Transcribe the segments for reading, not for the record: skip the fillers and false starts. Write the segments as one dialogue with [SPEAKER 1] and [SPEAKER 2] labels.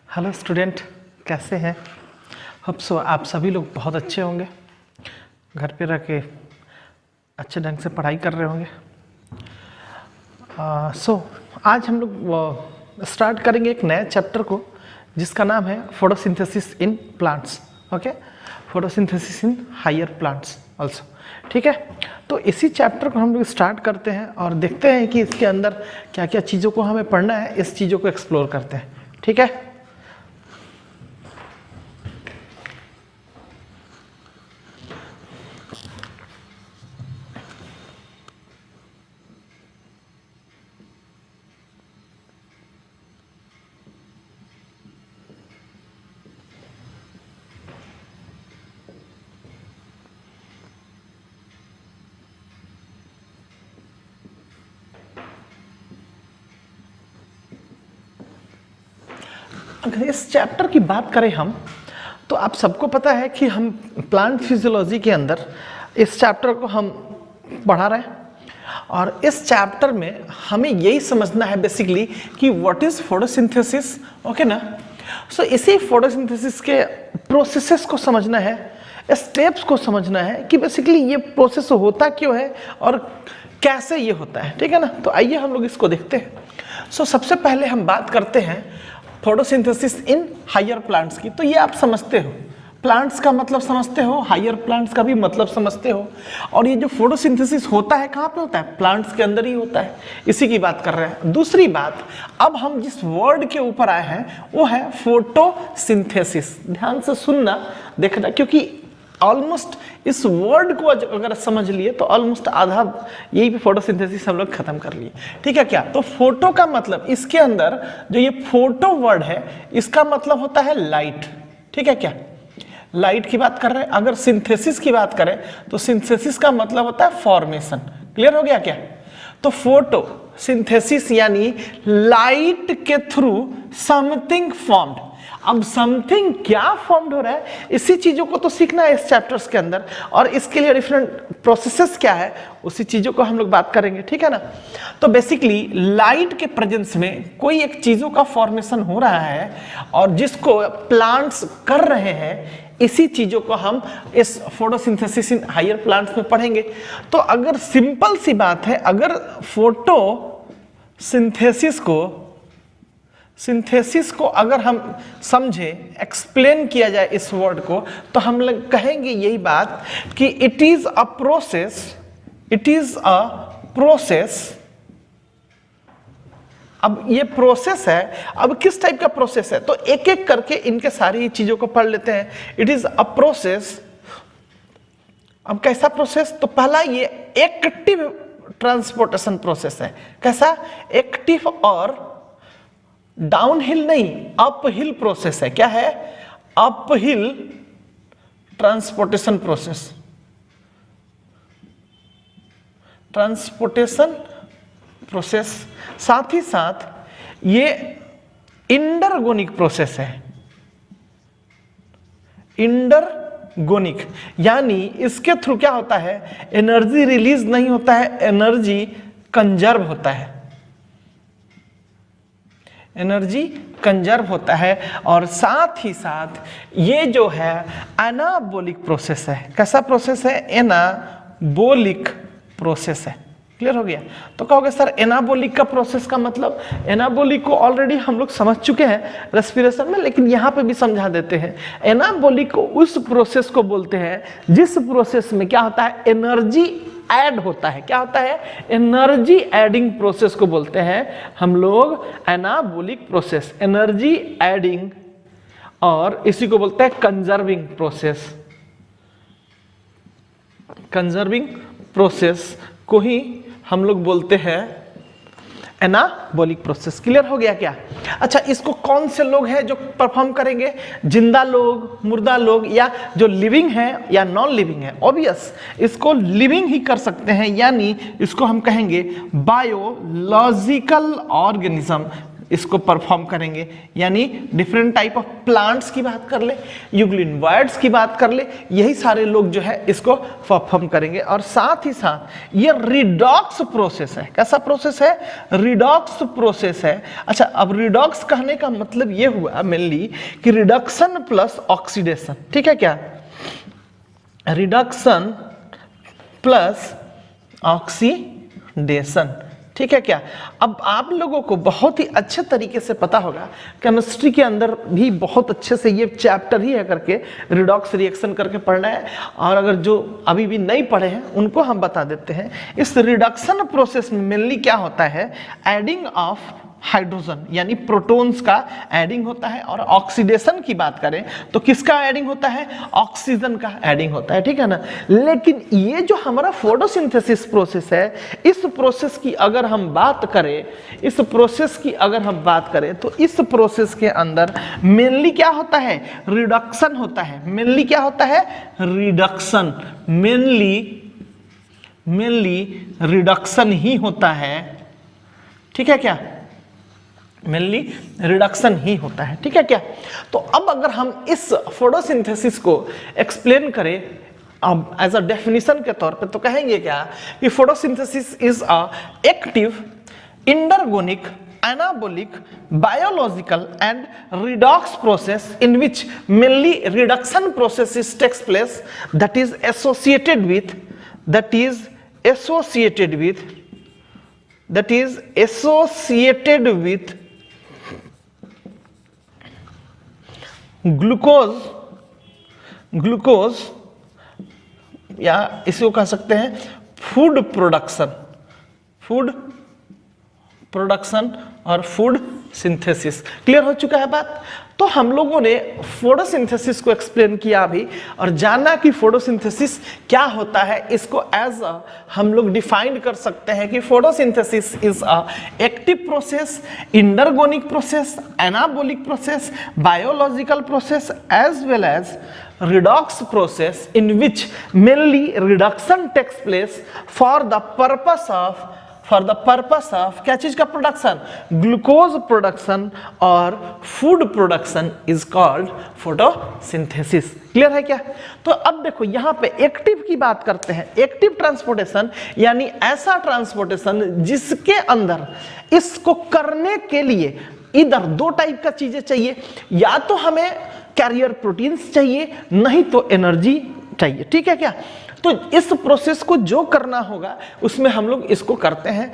[SPEAKER 1] Hello student, कैसे हैं? Hope so आप सभी लोग बहुत अच्छे होंगे, घर पे रह के अच्छे ढंग से पढ़ाई कर रहे होंगे। आज हम लोग स्टार्ट करेंगे एक नए चैप्टर को जिसका नाम है photosynthesis in plants. Okay, photosynthesis in higher plants also. ठीक है, तो इसी चैप्टर को हम लोग स्टार्ट करते हैं और देखते हैं कि इसके अंदर क्या क्या चीज़ों को हमें पढ़ना है, इस चीज़ों को एक्सप्लोर करते हैं। ठीक है, अगर इस चैप्टर की बात करें हम, तो आप सबको पता है कि हम प्लांट फिजियोलॉजी के अंदर इस चैप्टर को हम पढ़ा रहे हैं और इस चैप्टर में हमें यही समझना है बेसिकली कि व्हाट इज फोटोसिंथेसिस। ओके ना, सो इसी फोटोसिंथेसिस के प्रोसेसेस को समझना है, स्टेप्स को समझना है कि बेसिकली ये प्रोसेस होता क्यों है और कैसे ये होता है। ठीक है ना, तो आइए हम लोग इसको देखते हैं। सबसे पहले हम बात करते हैं फोटोसिंथेसिस इन हायर प्लांट्स की। तो ये आप समझते हो, प्लांट्स का मतलब समझते हो, हायर प्लांट्स का भी मतलब समझते हो। और ये जो फोटोसिंथेसिस होता है कहाँ पे होता है? प्लांट्स के अंदर ही होता है, इसी की बात कर रहे हैं। दूसरी बात, अब हम जिस वर्ड के ऊपर आए हैं वो है फोटोसिंथेसिस। ध्यान से सुनना, देखना, क्योंकि ऑलमोस्ट इस वर्ड को अगर समझ लिए तो ऑलमोस्ट आधा यही पे फोटोसिंथेसिस हम लोग खत्म कर लिए। ठीक है क्या? तो फोटो का मतलब, इसके अंदर जो ये फोटो वर्ड है इसका मतलब होता है लाइट। ठीक है क्या? लाइट की बात कर रहे हैं। अगर सिंथेसिस की बात करें तो सिंथेसिस का मतलब होता है फॉर्मेशन। क्लियर हो गया क्या? तो फोटो सिंथेसिस यानी लाइट के थ्रू समथिंग फॉर्म्ड। अब समथिंग क्या फॉर्म्ड हो रहा है, इसी चीजों को तो सीखना है इस चैप्टर्स के अंदर, और इसके लिए डिफरेंट प्रोसेसेस क्या है उसी चीजों को हम लोग बात करेंगे। ठीक है ना? तो बेसिकली लाइट के प्रेजेंस में कोई एक चीजों का फॉर्मेशन हो रहा है और जिसको प्लांट्स कर रहे हैं, इसी चीजों को हम इस फोटोसिंथेसिस इन हायर प्लांट्स में पढ़ेंगे। तो अगर सिंपल सी बात है, अगर सिंथेसिस को अगर हम समझे, एक्सप्लेन किया जाए इस वर्ड को, तो हम लोग कहेंगे यही बात कि इट इज अ प्रोसेस। अब ये प्रोसेस है, अब किस टाइप का प्रोसेस है तो एक एक करके इनके सारी चीजों को पढ़ लेते हैं। It is a process. अब कैसा प्रोसेस? तो पहला ये एक्टिव ट्रांसपोर्टेशन प्रोसेस है। कैसा? एक्टिव और डाउनहिल नहीं, अपहिल प्रोसेस है। क्या है? Uphill transportation process. साथ ही साथ ये इंडरगोनिक प्रोसेस है। इंडरगोनिक यानी इसके थ्रू क्या होता है? एनर्जी रिलीज नहीं होता है, एनर्जी कंजर्व होता है। एनर्जी कंजर्व होता है। और साथ ही साथ ये जो है एनाबोलिक प्रोसेस है। कैसा प्रोसेस है? एनाबोलिक प्रोसेस है। क्लियर हो गया? तो कहोगे सर एनाबोलिक का प्रोसेस का मतलब? एनाबोलिक को ऑलरेडी हम लोग समझ चुके हैं रेस्पिरेशन में, लेकिन यहां पे भी समझा देते हैं। एनाबोलिक को उस प्रोसेस को बोलते हैं जिस प्रोसेस में क्या होता है? एनर्जी ऐड होता है। क्या होता है? एनर्जी एडिंग प्रोसेस को बोलते हैं हम लोग एनाबोलिक प्रोसेस, एनर्जी एडिंग, और इसी को बोलते हैं कंजर्विंग प्रोसेस। कंजर्विंग प्रोसेस को ही हम लोग बोलते हैं एनाबोलिक प्रोसेस। क्लियर हो गया क्या? अच्छा, इसको कौन से लोग हैं जो परफॉर्म करेंगे? जिंदा लोग, मुर्दा लोग, या जो लिविंग है या नॉन लिविंग है? ऑब्वियस, इसको लिविंग ही कर सकते हैं, यानी इसको हम कहेंगे बायोलॉजिकल ऑर्गेनिज्म। इसको परफॉर्म करेंगे। यानी डिफरेंट टाइप ऑफ प्लांट्स की बात कर ले, यूग्लिनोइड्स की बात कर ले, यही सारे लोग जो है इसको परफॉर्म करेंगे। और साथ ही साथ ये रिडॉक्स प्रोसेस है। कैसा प्रोसेस है? रिडॉक्स प्रोसेस है। अच्छा, अब रिडॉक्स कहने का मतलब ये हुआ मेनली कि रिडक्शन प्लस ऑक्सीडेशन। ठीक है क्या? Reduction plus oxidation. ठीक है क्या? अब आप लोगों को बहुत ही अच्छे तरीके से पता होगा, केमिस्ट्री के अंदर भी बहुत अच्छे से ये चैप्टर ही है करके रिडॉक्स रिएक्शन करके पढ़ना है। और अगर जो अभी भी नहीं पढ़े हैं उनको हम बता देते हैं। इस रिडक्शन प्रोसेस में मेनली क्या होता है? एडिंग ऑफ हाइड्रोजन यानी प्रोटॉन्स का एडिंग होता है। और ऑक्सीडेशन की बात करें तो किसका एडिंग होता है? ऑक्सीजन का एडिंग होता है। ठीक है ना? लेकिन ये जो हमारा फोटोसिंथेसिस प्रोसेस है, इस प्रोसेस की अगर हम बात करें, तो इस प्रोसेस के अंदर मेनली क्या होता है? रिडक्शन होता है। मेनली क्या होता है? रिडक्शन। मेनली रिडक्शन ही होता है। ठीक है क्या? मेनली रिडक्शन ही होता है। ठीक है क्या? तो अब अगर हम इस फोटोसिंथेसिस को एक्सप्लेन करें अब एज अ डेफिनेशन के तौर पे, तो कहेंगे क्या कि photosynthesis is a active endergonic anabolic biological and redox process in which mainly reduction processes takes place that is associated with glucose या इसको कह सकते हैं फूड प्रोडक्शन और फूड सिंथेसिस। क्लियर हो चुका है बात? तो हम लोगों ने फोटोसिंथेसिस को एक्सप्लेन किया अभी और जाना कि फोटोसिंथेसिस क्या होता है। इसको एज अ हम लोग डिफाइन कर सकते हैं कि photosynthesis is a active process, endergonic process, anabolic process, biological process as well as redox process in which mainly reduction takes place for the purpose of क्या चीज का प्रोडक्शन? ग्लूकोज प्रोडक्शन और food production is called photosynthesis. Clear है क्या? तो अब देखो यहां पे एक्टिव की बात करते हैं। एक्टिव ट्रांसपोर्टेशन यानी ऐसा ट्रांसपोर्टेशन जिसके अंदर इसको करने के लिए इधर दो टाइप का चीजें चाहिए, या तो हमें कैरियर प्रोटीन्स चाहिए, नहीं तो एनर्जी चाहिए। ठीक है क्या? तो इस प्रोसेस को जो करना होगा उसमें हम लोग इसको करते हैं।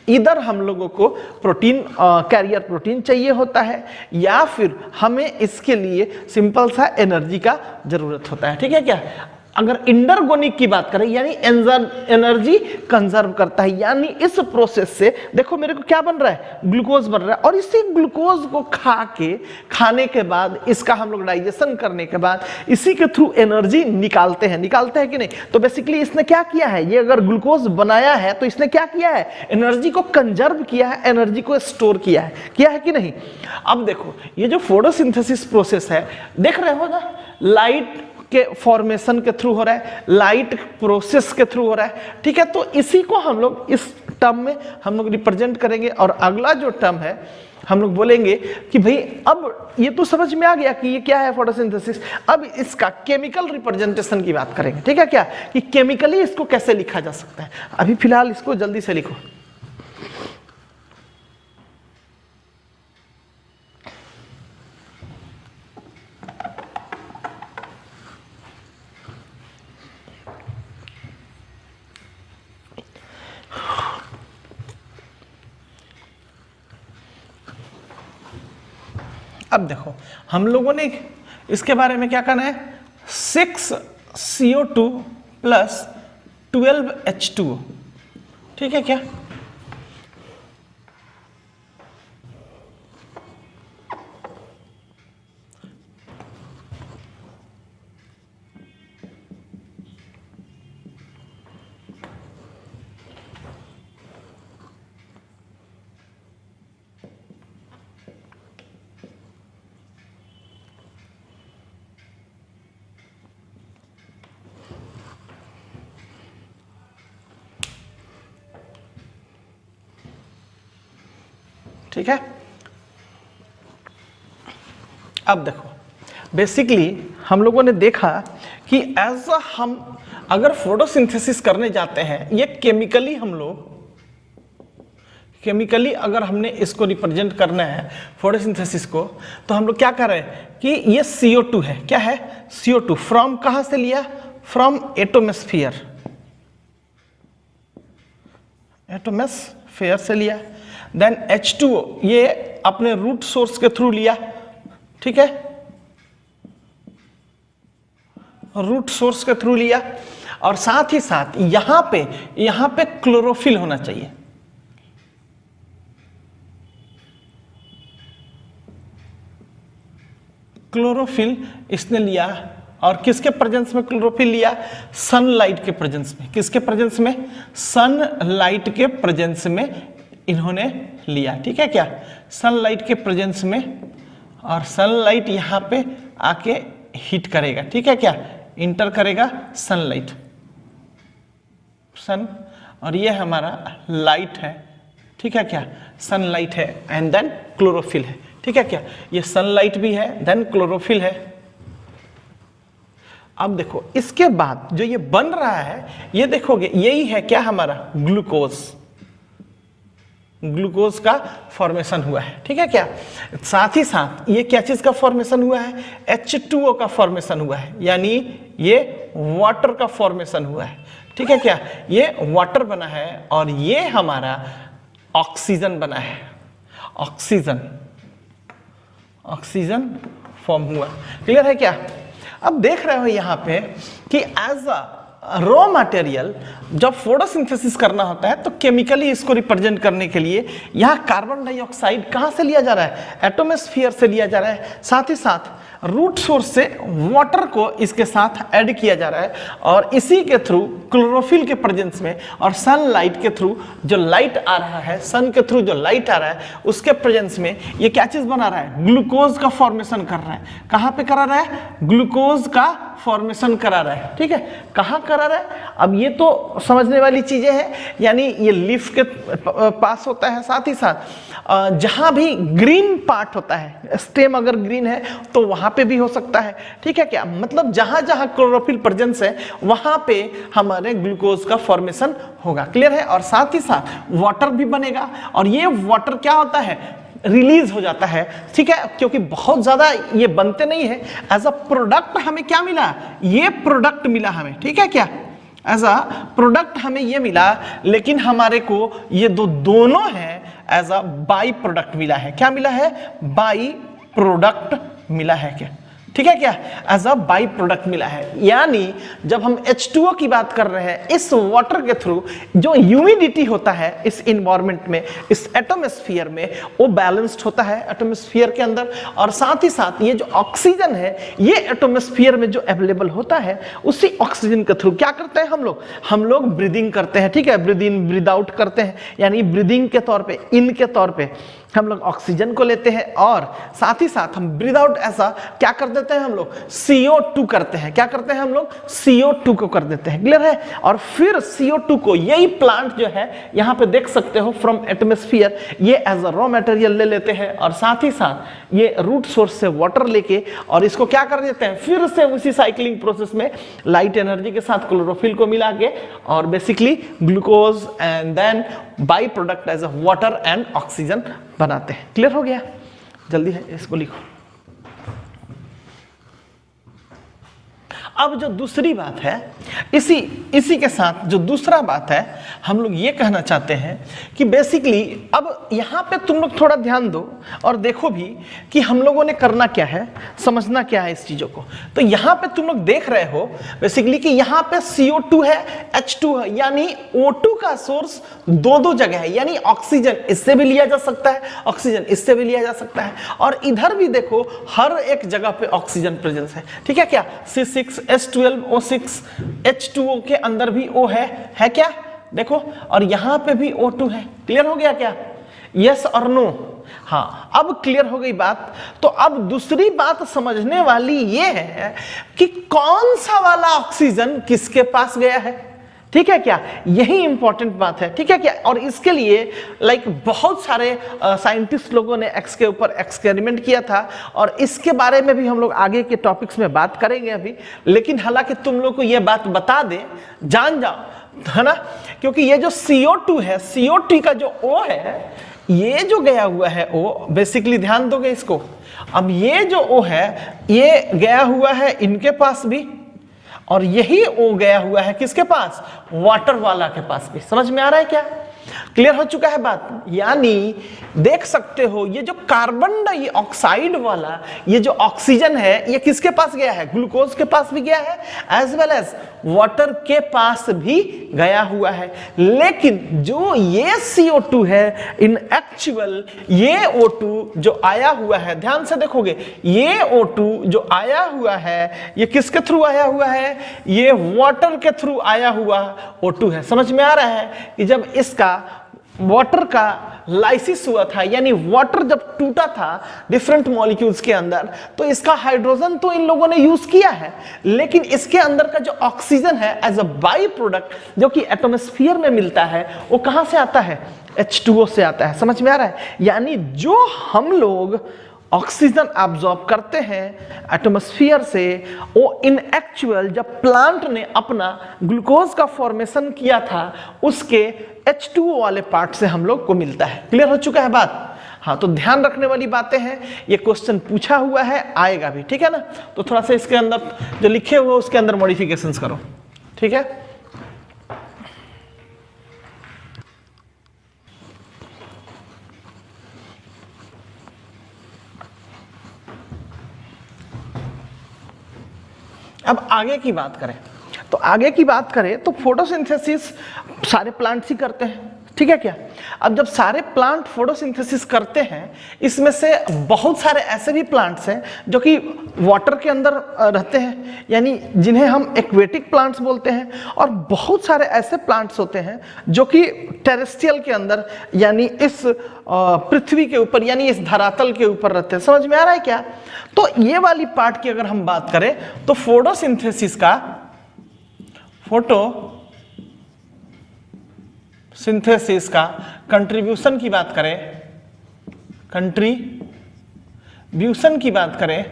[SPEAKER 1] इधर हम लोगों को प्रोटीन कैरियर प्रोटीन चाहिए होता है, या फिर हमें इसके लिए सिंपल सा एनर्जी का जरूरत होता है। ठीक है क्या? अगर इंडरगोनिक की बात करें यानी एनर्जी कंजर्व करता है, यानी इस प्रोसेस से देखो मेरे को क्या बन रहा है? ग्लूकोज बन रहा है। और इसी ग्लूकोज को खाने के बाद, इसका हम लोग डाइजेशन करने के बाद इसी के थ्रू एनर्जी निकालते हैं कि नहीं? तो बेसिकली इसने क्या किया है? ये अगर ग्लूकोज बनाया है तो इसने क्या किया है? एनर्जी को कंजर्व किया है, एनर्जी को स्टोर किया है कि नहीं? अब देखो ये जो फोटोसिंथेसिस प्रोसेस है, देख रहे हो ना, लाइट के फॉर्मेशन के थ्रू हो रहा है, लाइट प्रोसेस के थ्रू हो रहा है। ठीक है? तो इसी को हम लोग इस टर्म में हम लोग रिप्रेजेंट करेंगे। और अगला जो टर्म है हम लोग बोलेंगे कि भाई अब ये तो समझ में आ गया कि ये क्या है फोटोसिंथेसिस। अब इसका केमिकल रिप्रेजेंटेशन की बात करेंगे। ठीक है क्या? कि केमिकली इसको कैसे लिखा जा सकता है। अभी फिलहाल इसको जल्दी से लिखो। अब देखो हम लोगों ने इसके बारे में क्या करना है? 6CO2 plus 12H2O। ठीक है क्या? ठीक है? अब देखो बेसिकली हम लोगों ने देखा कि एज हम अगर फोटोसिंथेसिस करने जाते हैं, ये केमिकली अगर हमने इसको रिप्रेजेंट करना है फोटोसिंथेसिस को, तो हम लोग क्या कर रहे हैं कि ये CO2 है, क्या है CO2, फ्रॉम कहां से लिया, फ्रॉम एटोमोस्फेयर से लिया, देन H2O ये अपने रूट सोर्स के थ्रू लिया, ठीक है, रूट सोर्स के थ्रू लिया, और साथ ही साथ यहां पे क्लोरोफिल होना चाहिए, क्लोरोफिल इसने लिया, और किसके प्रेजेंस में क्लोरोफिल लिया, सनलाइट के प्रेजेंस में, किसके प्रेजेंस में, सनलाइट के प्रेजेंस में इन्होंने लिया, ठीक है क्या, सनलाइट के प्रेजेंस में, और सनलाइट यहां पे आके हिट करेगा, ठीक है क्या, इंटर करेगा सनलाइट, सन, और ये हमारा लाइट है, ठीक है क्या, सनलाइट है, एंड देन क्लोरोफिल है, ठीक है क्या, ये सनलाइट भी है, देन क्लोरोफिल है। अब देखो इसके बाद जो ये बन रहा है, ये देखोगे यही है क्या, हमारा ग्लूकोज का फॉर्मेशन हुआ है, ठीक है क्या, साथ ही साथ ये क्या चीज का फॉर्मेशन हुआ है, H2O का फॉर्मेशन हुआ है, यानी ये वाटर का फॉर्मेशन हुआ है, ठीक है क्या, ये वाटर बना है, और ये हमारा ऑक्सीजन बना है, ऑक्सीजन फॉर्म हुआ, क्लियर है क्या। अब देख रहे हो यहां पे कि एज अ रॉ मटेरियल जब फोटोसिंथेसिस करना होता है, तो केमिकली इसको रिप्रेजेंट करने के लिए यहां कार्बन डाइऑक्साइड कहां से लिया जा रहा है, एटमॉस्फेयर से लिया जा रहा है, साथ ही साथ रूट सोर्स से वाटर को इसके साथ ऐड किया जा रहा है, और इसी के थ्रू क्लोरोफिल के प्रेजेंस में और सनलाइट के थ्रू जो लाइट आ रहा है, सन के थ्रू जो लाइट आ रहा है, उसके प्रेजेंस में ये क्या चीज बना रहा है, ग्लूकोज का फॉर्मेशन कर रहा है। कहां पे करा रहा है, ग्लूकोज का फॉर्मेशन करा रहा है, ठीक है, कहां करा रहा है, अब ये तो समझने वाली चीजें हैं, यानी ये लीफ के पास होता है, साथ ही साथ जहां भी ग्रीन पार्ट होता है, स्टेम अगर ग्रीन है तो वहां पे भी हो सकता है, ठीक है क्या, मतलब जहां जहां क्लोरोफिल प्रेजेंस है वहां पे हमारे ग्लूकोज का फॉर्मेशन होगा, क्लियर है, और साथ ही साथ वाटर भी बनेगा, और ये वाटर क्या होता है, रिलीज हो जाता है, ठीक है, क्योंकि बहुत ज्यादा ये बनते नहीं है, एज अ प्रोडक्ट हमें क्या मिला, ये प्रोडक्ट मिला हमें, ठीक है क्या, एज अ प्रोडक्ट हमें ये मिला, लेकिन हमारे को ये दोनों है एज अ बाई प्रोडक्ट मिला है, क्या मिला है, बाई प्रोडक्ट मिला है क्या, ठीक है क्या, एज अ बाई प्रोडक्ट मिला है। यानी जब हम H2O की बात कर रहे हैं, इस वाटर के थ्रू जो ह्यूमिडिटी होता है इस इन्वायरमेंट में, इस एटमॉस्फेयर में, वो बैलेंस्ड होता है एटमॉस्फेयर के अंदर, और साथ ही साथ ये जो ऑक्सीजन है, ये एटमॉस्फेयर में जो अवेलेबल होता है, उसी ऑक्सीजन के थ्रू क्या करते हैं हम लोग ब्रीदिंग करते हैं, ठीक है, ब्रीद इन ब्रीद आउट करते हैं, यानी ब्रीदिंग के तौर पे, इन के तौर पे हम लोग ऑक्सीजन को लेते हैं, और साथ ही साथ हम ब्रीद आउट ऐसा क्या कर देते हैं, हम लोग CO2 करते हैं, क्या करते हैं हम लोग, CO2 को कर देते हैं, क्लियर है, और फिर CO2 को यही प्लांट जो है यहां पे देख सकते हो, फ्रॉम एटमॉस्फेयर ये एज अ रॉ मटेरियल ले लेते हैं, और साथ ही साथ ये रूट सोर्स से वाटर लेके और इसको क्या कर देते हैं, फिर से उसी साइक्लिंग प्रोसेस में लाइट एनर्जी के साथ क्लोरोफिल को मिला के, और basically glucose and then by product as a water and oxygen बनाते हैं। क्लियर हो गया, जल्दी है इसको लिखो। अब जो दूसरी बात है, इसी के साथ जो दूसरा बात है, हम लोग ये कहना चाहते हैं कि बेसिकली अब यहां पे तुम लोग थोड़ा ध्यान दो और देखो भी कि हम लोगों ने करना क्या है, समझना क्या है इस चीजों को। तो यहां पे तुम लोग देख रहे हो बेसिकली कि यहां पे CO2 है, H2 है, यानी O2 का सोर्स दो जगह है, यानी ऑक्सीजन इससे भी लिया जा सकता है, ऑक्सीजन इससे भी लिया जा सकता है, और इधर भी देखो हर एक जगह पे ऑक्सीजन प्रेजेंस है, ठीक है क्या, C6H12O6 H2O के अंदर भी O है क्या, देखो, और यहां पे भी O2 है। क्लियर हो गया क्या, यस और नो, हाँ, अब क्लियर हो गई बात। तो अब दूसरी बात समझने वाली ये है कि कौन सा वाला ऑक्सीजन किसके पास गया है, ठीक है क्या, यही इंपॉर्टेंट बात है, ठीक है क्या। और इसके लिए बहुत सारे साइंटिस्ट लोगों ने एक्स के ऊपर एक्सपेरिमेंट किया था, और इसके बारे में भी हम लोग आगे के टॉपिक्स में बात करेंगे अभी। लेकिन हालांकि तुम लोग को यह बात बता दे, जान जाओ, है ना, क्योंकि ये जो CO2 है, CO2 का जो O है, ये जो गया हुआ है O, बेसिकली ध्यान दोगे इसको, अब ये जो O है ये गया हुआ है इनके पास भी, और यही O गया हुआ है किसके पास, वाटर वाला के पास भी। समझ में आ रहा है क्या, क्लियर हो चुका है बात। यानी देख सकते हो ये जो कार्बन डाइऑक्साइड वाला ये जो ऑक्सीजन है, ये किसके पास गया है, ग्लूकोज के पास भी गया है, एज वेल एज वाटर के पास भी गया हुआ है। लेकिन जो ये CO2 है, इन एक्चुअल ये O2 जो आया हुआ है, ध्यान से देखोगे, ये O2 जो आया हुआ है ये किसके थ्रू आया हुआ है, ये वाटर के थ्रू आया हुआ O2 है। समझ में आ रहा है कि जब इसका वाटर का लाइसिस हुआ था, यानी वाटर जब टूटा था डिफरेंट मॉलिक्यूल्स के अंदर, तो इसका हाइड्रोजन तो इन लोगों ने यूज किया है, लेकिन इसके अंदर का जो ऑक्सीजन है एज अ बाई प्रोडक्ट जो कि एटमॉस्फेयर में मिलता है, वो कहां से आता है, H2O से आता है। समझ में आ रहा है, यानी जो हम लोग ऑक्सीजन एब्जॉर्ब करते हैं एटमॉस्फेयर से, वो इन एक्चुअल जब प्लांट ने अपना ग्लूकोज का फॉर्मेशन किया था उसके H2O वाले पार्ट से हम लोग को मिलता है। क्लियर हो चुका है बात। हाँ, तो ध्यान रखने वाली बातें हैं, ये क्वेश्चन पूछा हुआ है, आएगा भी, ठीक है ना। तो थोड़ा सा इसके अंदर जो लिखे हुए उसके अंदर मॉडिफिकेशंस करो, ठीक है। अब आगे की बात करें, तो आगे की बात करें तो फोटोसिंथेसिस सारे प्लांट्स ही करते हैं, ठीक है क्या। अब जब सारे प्लांट फोटोसिंथेसिस करते हैं, इसमें से बहुत सारे ऐसे भी प्लांट्स हैं जो कि वाटर के अंदर रहते हैं, यानी जिन्हें हम एक्वेटिक प्लांट्स बोलते हैं, और बहुत सारे ऐसे प्लांट्स होते हैं जो कि टेरेस्ट्रियल के अंदर, यानी इस पृथ्वी के ऊपर, यानी इस धरातल के ऊपर रहते हैं। समझ में आ रहा है क्या। तो ये वाली पार्ट की अगर हम बात करें तो फोटोसिंथेसिस का कंट्रीब्यूशन की बात करें,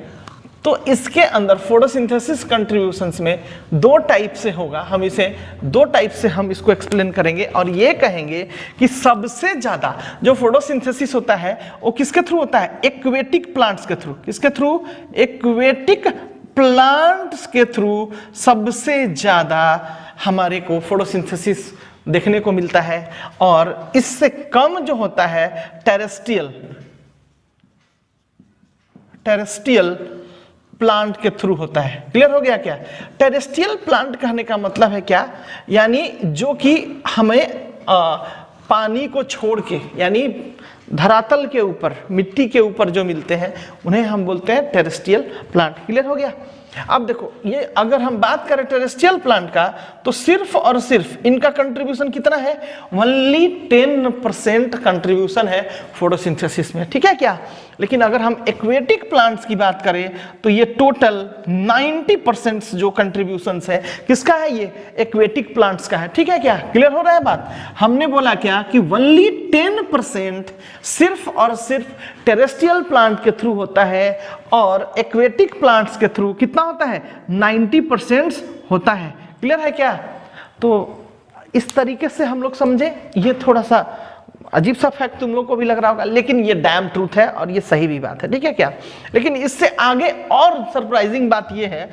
[SPEAKER 1] तो इसके अंदर फोटोसिंथेसिस कंट्रीब्यूशंस में दो टाइप से होगा। हम इसको एक्सप्लेन करेंगे, और ये कहेंगे कि सबसे ज्यादा जो फोटोसिंथेसिस होता है वो किसके थ्रू होता है, एक्वेटिक प्लांट्स के थ्रू। किसके थ्रू, एक्वेटिक प्लांट्स के थ्रू सबसे ज्यादा हमारे को फोटोसिंथेसिस देखने को मिलता है, और इससे कम जो होता है टेरेस्ट्रियल प्लांट के थ्रू होता है। क्लियर हो गया क्या। टेरेस्ट्रियल प्लांट कहने का मतलब है क्या, यानी जो कि हमें पानी को छोड़ के, यानी धरातल के ऊपर, मिट्टी के ऊपर जो मिलते हैं उन्हें हम बोलते हैं टेरेस्ट्रियल प्लांट। क्लियर हो गया। अब देखो, ये अगर हम बात करें टेरेस्ट्रियल प्लांट का, तो सिर्फ और सिर्फ इनका कंट्रीब्यूशन कितना है, ओनली 10% कंट्रीब्यूशन है फोटोसिंथेसिस में, ठीक है क्या। लेकिन अगर हम एक्वेटिक प्लांट्स की बात करें तो ये टोटल 90% जो कंट्रीब्यूशंस है किसका है, ये एक्वेटिक प्लांट्स का है, ठीक है क्या। क्लियर हो रहा है बात। हमने बोला क्या कि ओनली 10% सिर्फ और सिर्फ टेरेस्ट्रियल प्लांट के थ्रू होता है, और एक्वेटिक प्लांट्स के थ्रू कितना होता है, 90% होता है। क्लियर है क्या। तो इस तरीके से हम लोग समझे। ये थोड़ा सा अजीब सा फैक्ट तुम लोग को भी लग रहा होगा, लेकिन ये डैम ट्रूथ है और ये सही भी बात है, ठीक है क्या। लेकिन इससे आगे और सरप्राइजिंग बात ये है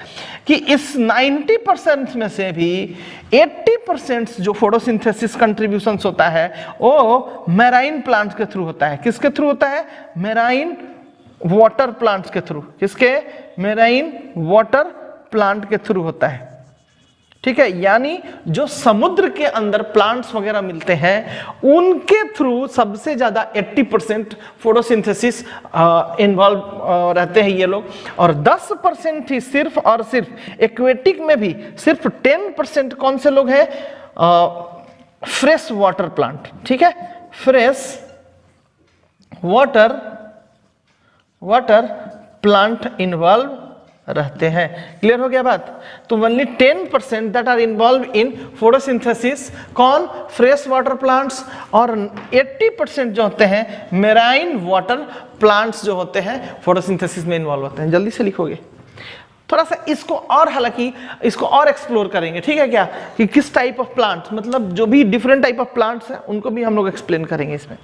[SPEAKER 1] कि इस 90% में से भी 80% जो फोटोसिंथेसिस कंट्रीब्यूशंस होता है वो मैराइन प्लांट्स के थ्रू होता है। किसके थ्रू होता है, मैराइन वाटर प्लांट्स के थ्रू। किसके, मैराइन वाटर प्लांट के थ्रू होता है, ठीक है। यानी जो समुद्र के अंदर प्लांट्स वगैरह मिलते हैं उनके थ्रू सबसे ज्यादा 80% फोटोसिंथेसिस इन्वॉल्व रहते हैं ये लोग, और 10% ही सिर्फ और सिर्फ एक्वेटिक में भी सिर्फ 10% कौन से लोग हैं, फ्रेश वाटर प्लांट, ठीक है। फ्रेश वाटर प्लांट इन्वॉल्व रहते हैं। क्लियर हो गया बात? तो only 10% that are involve in photosynthesis, कौन? फ्रेश वाटर प्लांट्स, और 80% जो होते हैं मेराइन वाटर प्लांट्स जो होते हैं फोटोसिंथेसिस में इन्वॉल्व होते हैं। जल्दी से लिखोगे, थोड़ा सा इसको और, हालांकि इसको और एक्सप्लोर करेंगे, ठीक है क्या, कि किस टाइप ऑफ प्लांट्स, मतलब जो भी डिफरेंट टाइप ऑफ प्लांट्स हैं उनको भी हम लोग एक्सप्लेन करेंगे इसमें।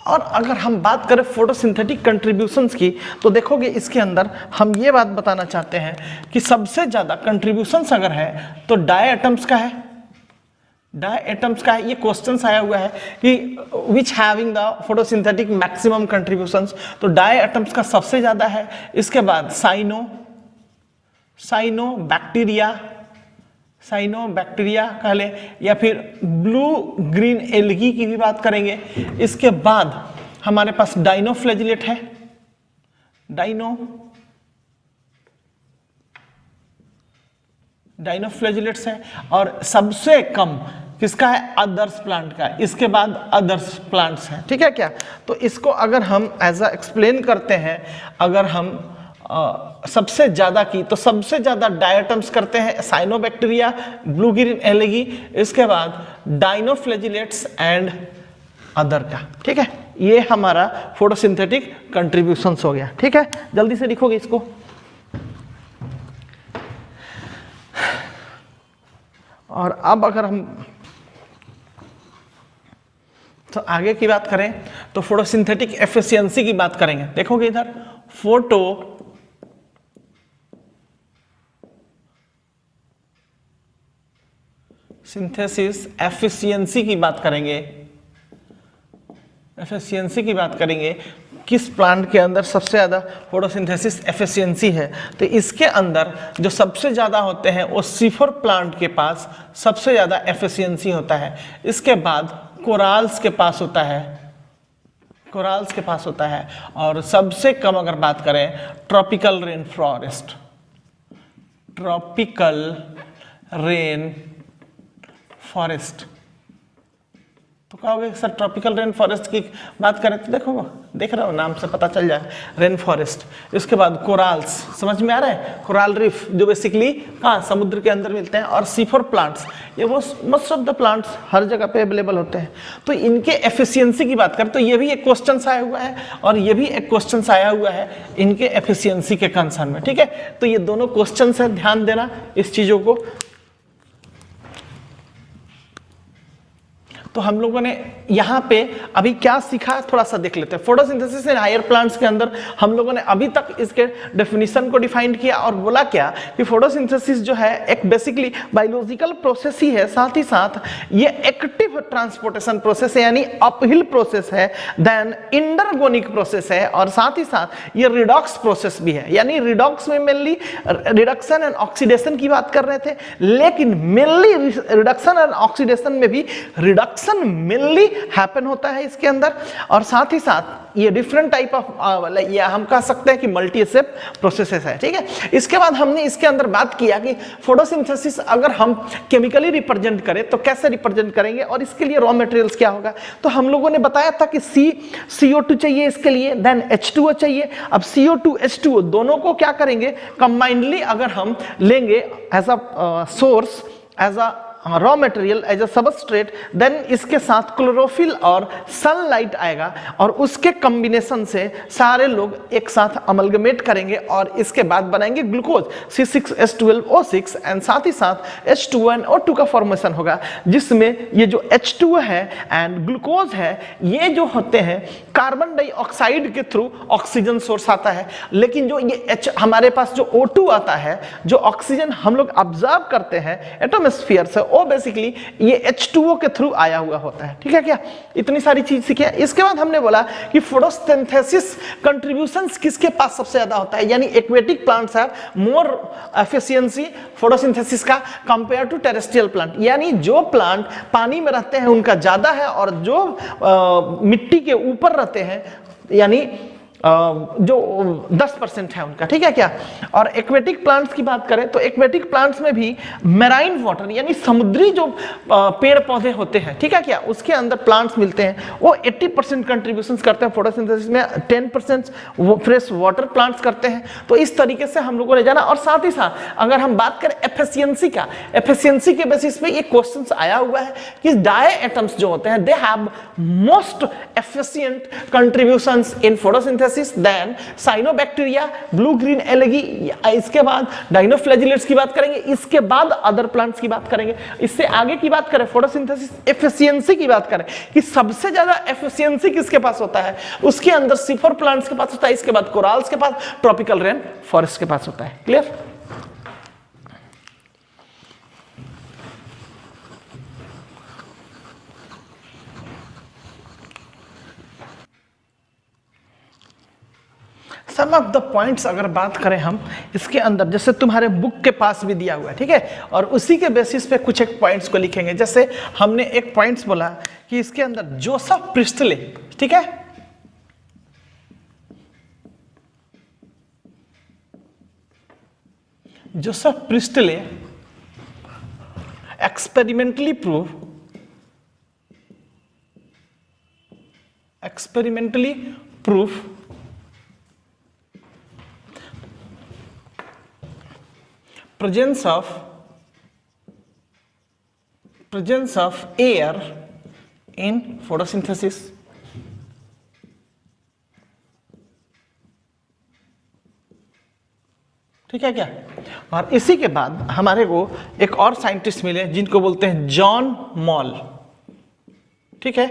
[SPEAKER 1] और अगर हम बात करें फोटोसिंथेटिक कंट्रीब्यूशंस की, तो देखोगे इसके अंदर हम ये बात बताना चाहते हैं कि सबसे ज़्यादा कंट्रीब्यूशंस अगर है तो डाई एटम्स का है। डाई एटम्स का है, ये क्वेश्चंस आया हुआ है कि which having the photosynthetic maximum contributions, तो डाई एटम्स का सबसे ज़्यादा है। इसके बाद साइनो बैक्टीरिया कह ले, या फिर ब्लू ग्रीन एल्गी की भी बात करेंगे। इसके बाद हमारे पास डाइनोफ्लैजिलेट है, डाइनोफ्लैजिलेट्स है, और सबसे कम किसका है? अदर्स प्लांट का। इसके बाद अदर्स प्लांट्स हैं, ठीक है क्या। तो इसको अगर हम एज अ एक्सप्लेन करते हैं, अगर हम सबसे ज्यादा की, तो सबसे ज्यादा डायटम्स करते हैं साइनोबैक्टीरिया, ब्लू ग्रीन एल्गी, इसके बाद डाइनोफ्लैजिलेट्स एंड अदर का, ठीक है। ये हमारा फोटोसिंथेटिक कंट्रीब्यूशंस हो गया, ठीक है। जल्दी से लिखोगे इसको। और अब अगर हम तो आगे की बात करें तो फोटोसिंथेटिक एफिशिएंसी की बात करेंगे। देखोगे इधर फोटो सिंथेसिस एफिशिएंसी की बात करेंगे। एफिशिएंसी की बात करेंगे, किस प्लांट के अंदर सबसे ज़्यादा फोटोसिंथेसिस एफिशिएंसी है, तो इसके अंदर जो सबसे ज़्यादा होते हैं वो C4 प्लांट के पास सबसे ज़्यादा एफिशिएंसी होता है। इसके बाद कोराल्स के पास होता है, और सबसे कम अगर बात करें ट्रॉपिकल रेन फॉरेस्ट। तो कहोगे सर ट्रॉपिकल रेन फॉरेस्ट की बात करें तो देखो, देख रहे हो नाम से पता चल जाए, रेन फॉरेस्ट। इसके बाद कोराल्स, समझ में आ रहा है, कोराल रीफ जो बेसिकली कहाँ समुद्र के अंदर मिलते हैं, और C4 प्लांट्स, ये वो मोस्ट ऑफ द प्लांट्स हर जगह पे अवेलेबल होते हैं। तो इनके एफिशिएंसी की बात करें तो ये भी एक क्वेश्चन आया हुआ है, और ये भी एक क्वेश्चन आया हुआ है इनके एफिशिएंसी के कंसर्न में, ठीक है। तो ये दोनों क्वेश्चन है, ध्यान देना इस चीजों को। तो हम लोगों ने यहाँ पे अभी क्या सीखा, थोड़ा सा देख लेते हैं। फोटोसिंथेसिस इन हायर प्लांट्स के अंदर हम लोगों ने अभी तक इसके डेफिनेशन को डिफाइन किया और बोला क्या कि फोटोसिंथेसिस जो है एक बेसिकली बायोलॉजिकल प्रोसेस ही है, साथ ही साथ ये एक्टिव ट्रांसपोर्टेशन प्रोसेस है, यानी अपहिल प्रोसेस है, देन इंडरगोनिक प्रोसेस है, और साथ ही साथ ये रिडॉक्स प्रोसेस भी है। यानी रिडॉक्स में मेनली रिडक्शन एंड ऑक्सीडेशन की बात कर रहे थे, लेकिन मेनली रिडक्शन एंड ऑक्सीडेशन में भी रिडक्शन मेनली हैपन होता है इसके अंदर, और साथ ही साथ ये डिफरेंट टाइप ऑफ या हम कह सकते हैं कि मल्टी स्टेप प्रोसेसेस है, ठीक है। इसके बाद हमने इसके अंदर बात किया कि फोटोसिंथेसिस अगर हम केमिकली रिप्रेजेंट करें तो कैसे रिप्रेजेंट करेंगे, और इसके लिए रॉ मटेरियल्स क्या होगा। तो हम लोगों ने बताया था कि CO2 चाहिए इसके लिए, देन H2O चाहिए। अब CO2 H2O दोनों को क्या करेंगे, कंबाइंडली अगर हम लेंगे as a source, as a raw material, as a substrate, then इसके साथ क्लोरोफिल और सनलाइट आएगा, और उसके कॉम्बिनेशन से सारे लोग एक साथ अमलगमेट करेंगे और इसके बाद बनाएंगे ग्लूकोज C6H12O6, एंड साथ ही साथ H2NO2 का फॉर्मेशन होगा, जिसमें ये जो H2O है एंड ग्लूकोज है, ये जो होते हैं कार्बन डाइऑक्साइड के थ्रू ऑक्सीजन सोर्स आता है, लेकिन जो ये हमारे पास जो O2 आता है, जो ऑक्सीजन हम लोग ऑब्जर्व करते हैं एटमॉस्फेयर से, वो बेसिकली ये H2O के थ्रू आया हुआ होता है, ठीक है क्या। इतनी सारी चीज सीखी है। इसके बाद हमने बोला कि फोटोसिंथेसिस कंट्रीब्यूशंस किसके पास सबसे ज्यादा होता है, यानी aquatic plants have more efficiency photosynthesis का कंपेयर टू टेरेस्ट्रियल प्लांट, यानी जो प्लांट पानी में रहते हैं उनका ज्यादा है, और जो मिट्टी के ऊपर रहते हैं, यानी जो 10% है उनका, ठीक है क्या। और एक्वेटिक प्लांट्स की बात करें तो एक्वेटिक प्लांट्स में भी मैराइन वाटर यानी समुद्री जो पेड़ पौधे होते हैं, ठीक है क्या, उसके अंदर प्लांट्स मिलते हैं, वो 80% कंट्रीब्यूशन करते हैं फोटोसिंथेसिस में, 10% वो फ्रेश वाटर प्लांट्स करते हैं। तो इस तरीके से हम लोगों ने जाना। और साथ ही साथ अगर हम बात करें एफिशिएंसी का, एफिशिएंसी के बेसिस पे ये क्वेश्चन आया हुआ है कि डायएटम्स जो होते हैं they have most efficient contributions in photosynthesis then cyanobacteria, blue green algae, इसके बाद डाइनोफ्लैजिलेट्स की बात करेंगे, इसके बाद अदर प्लांट्स की बात करेंगे। इससे आगे की बात करें फोटोसिंथेसिस एफिशिएंसी की बात करें कि सबसे ज्यादा एफिशिएंसी किसके पास होता है, उसके अंदर सिफर प्लांट्स के पास होता है, इसके बाद कोराल्स के पास, ट्रॉपिकल रेन फॉरेस्ट के पास होता है। Clear? Some of the points अगर बात करें हम इसके अंदर, जैसे तुम्हारे बुक के पास भी दिया हुआ है, ठीक है, और उसी के बेसिस पे कुछ एक पॉइंट्स को लिखेंगे। जैसे हमने एक पॉइंट्स बोला कि इसके अंदर जोसेफ प्रिस्टले, ठीक है, Joseph Presley experimentally proof presence of air in photosynthesis, ठीक है क्या। और इसी के बाद हमारे को एक और साइंटिस्ट मिले जिनको बोलते हैं जॉन मॉल, ठीक है,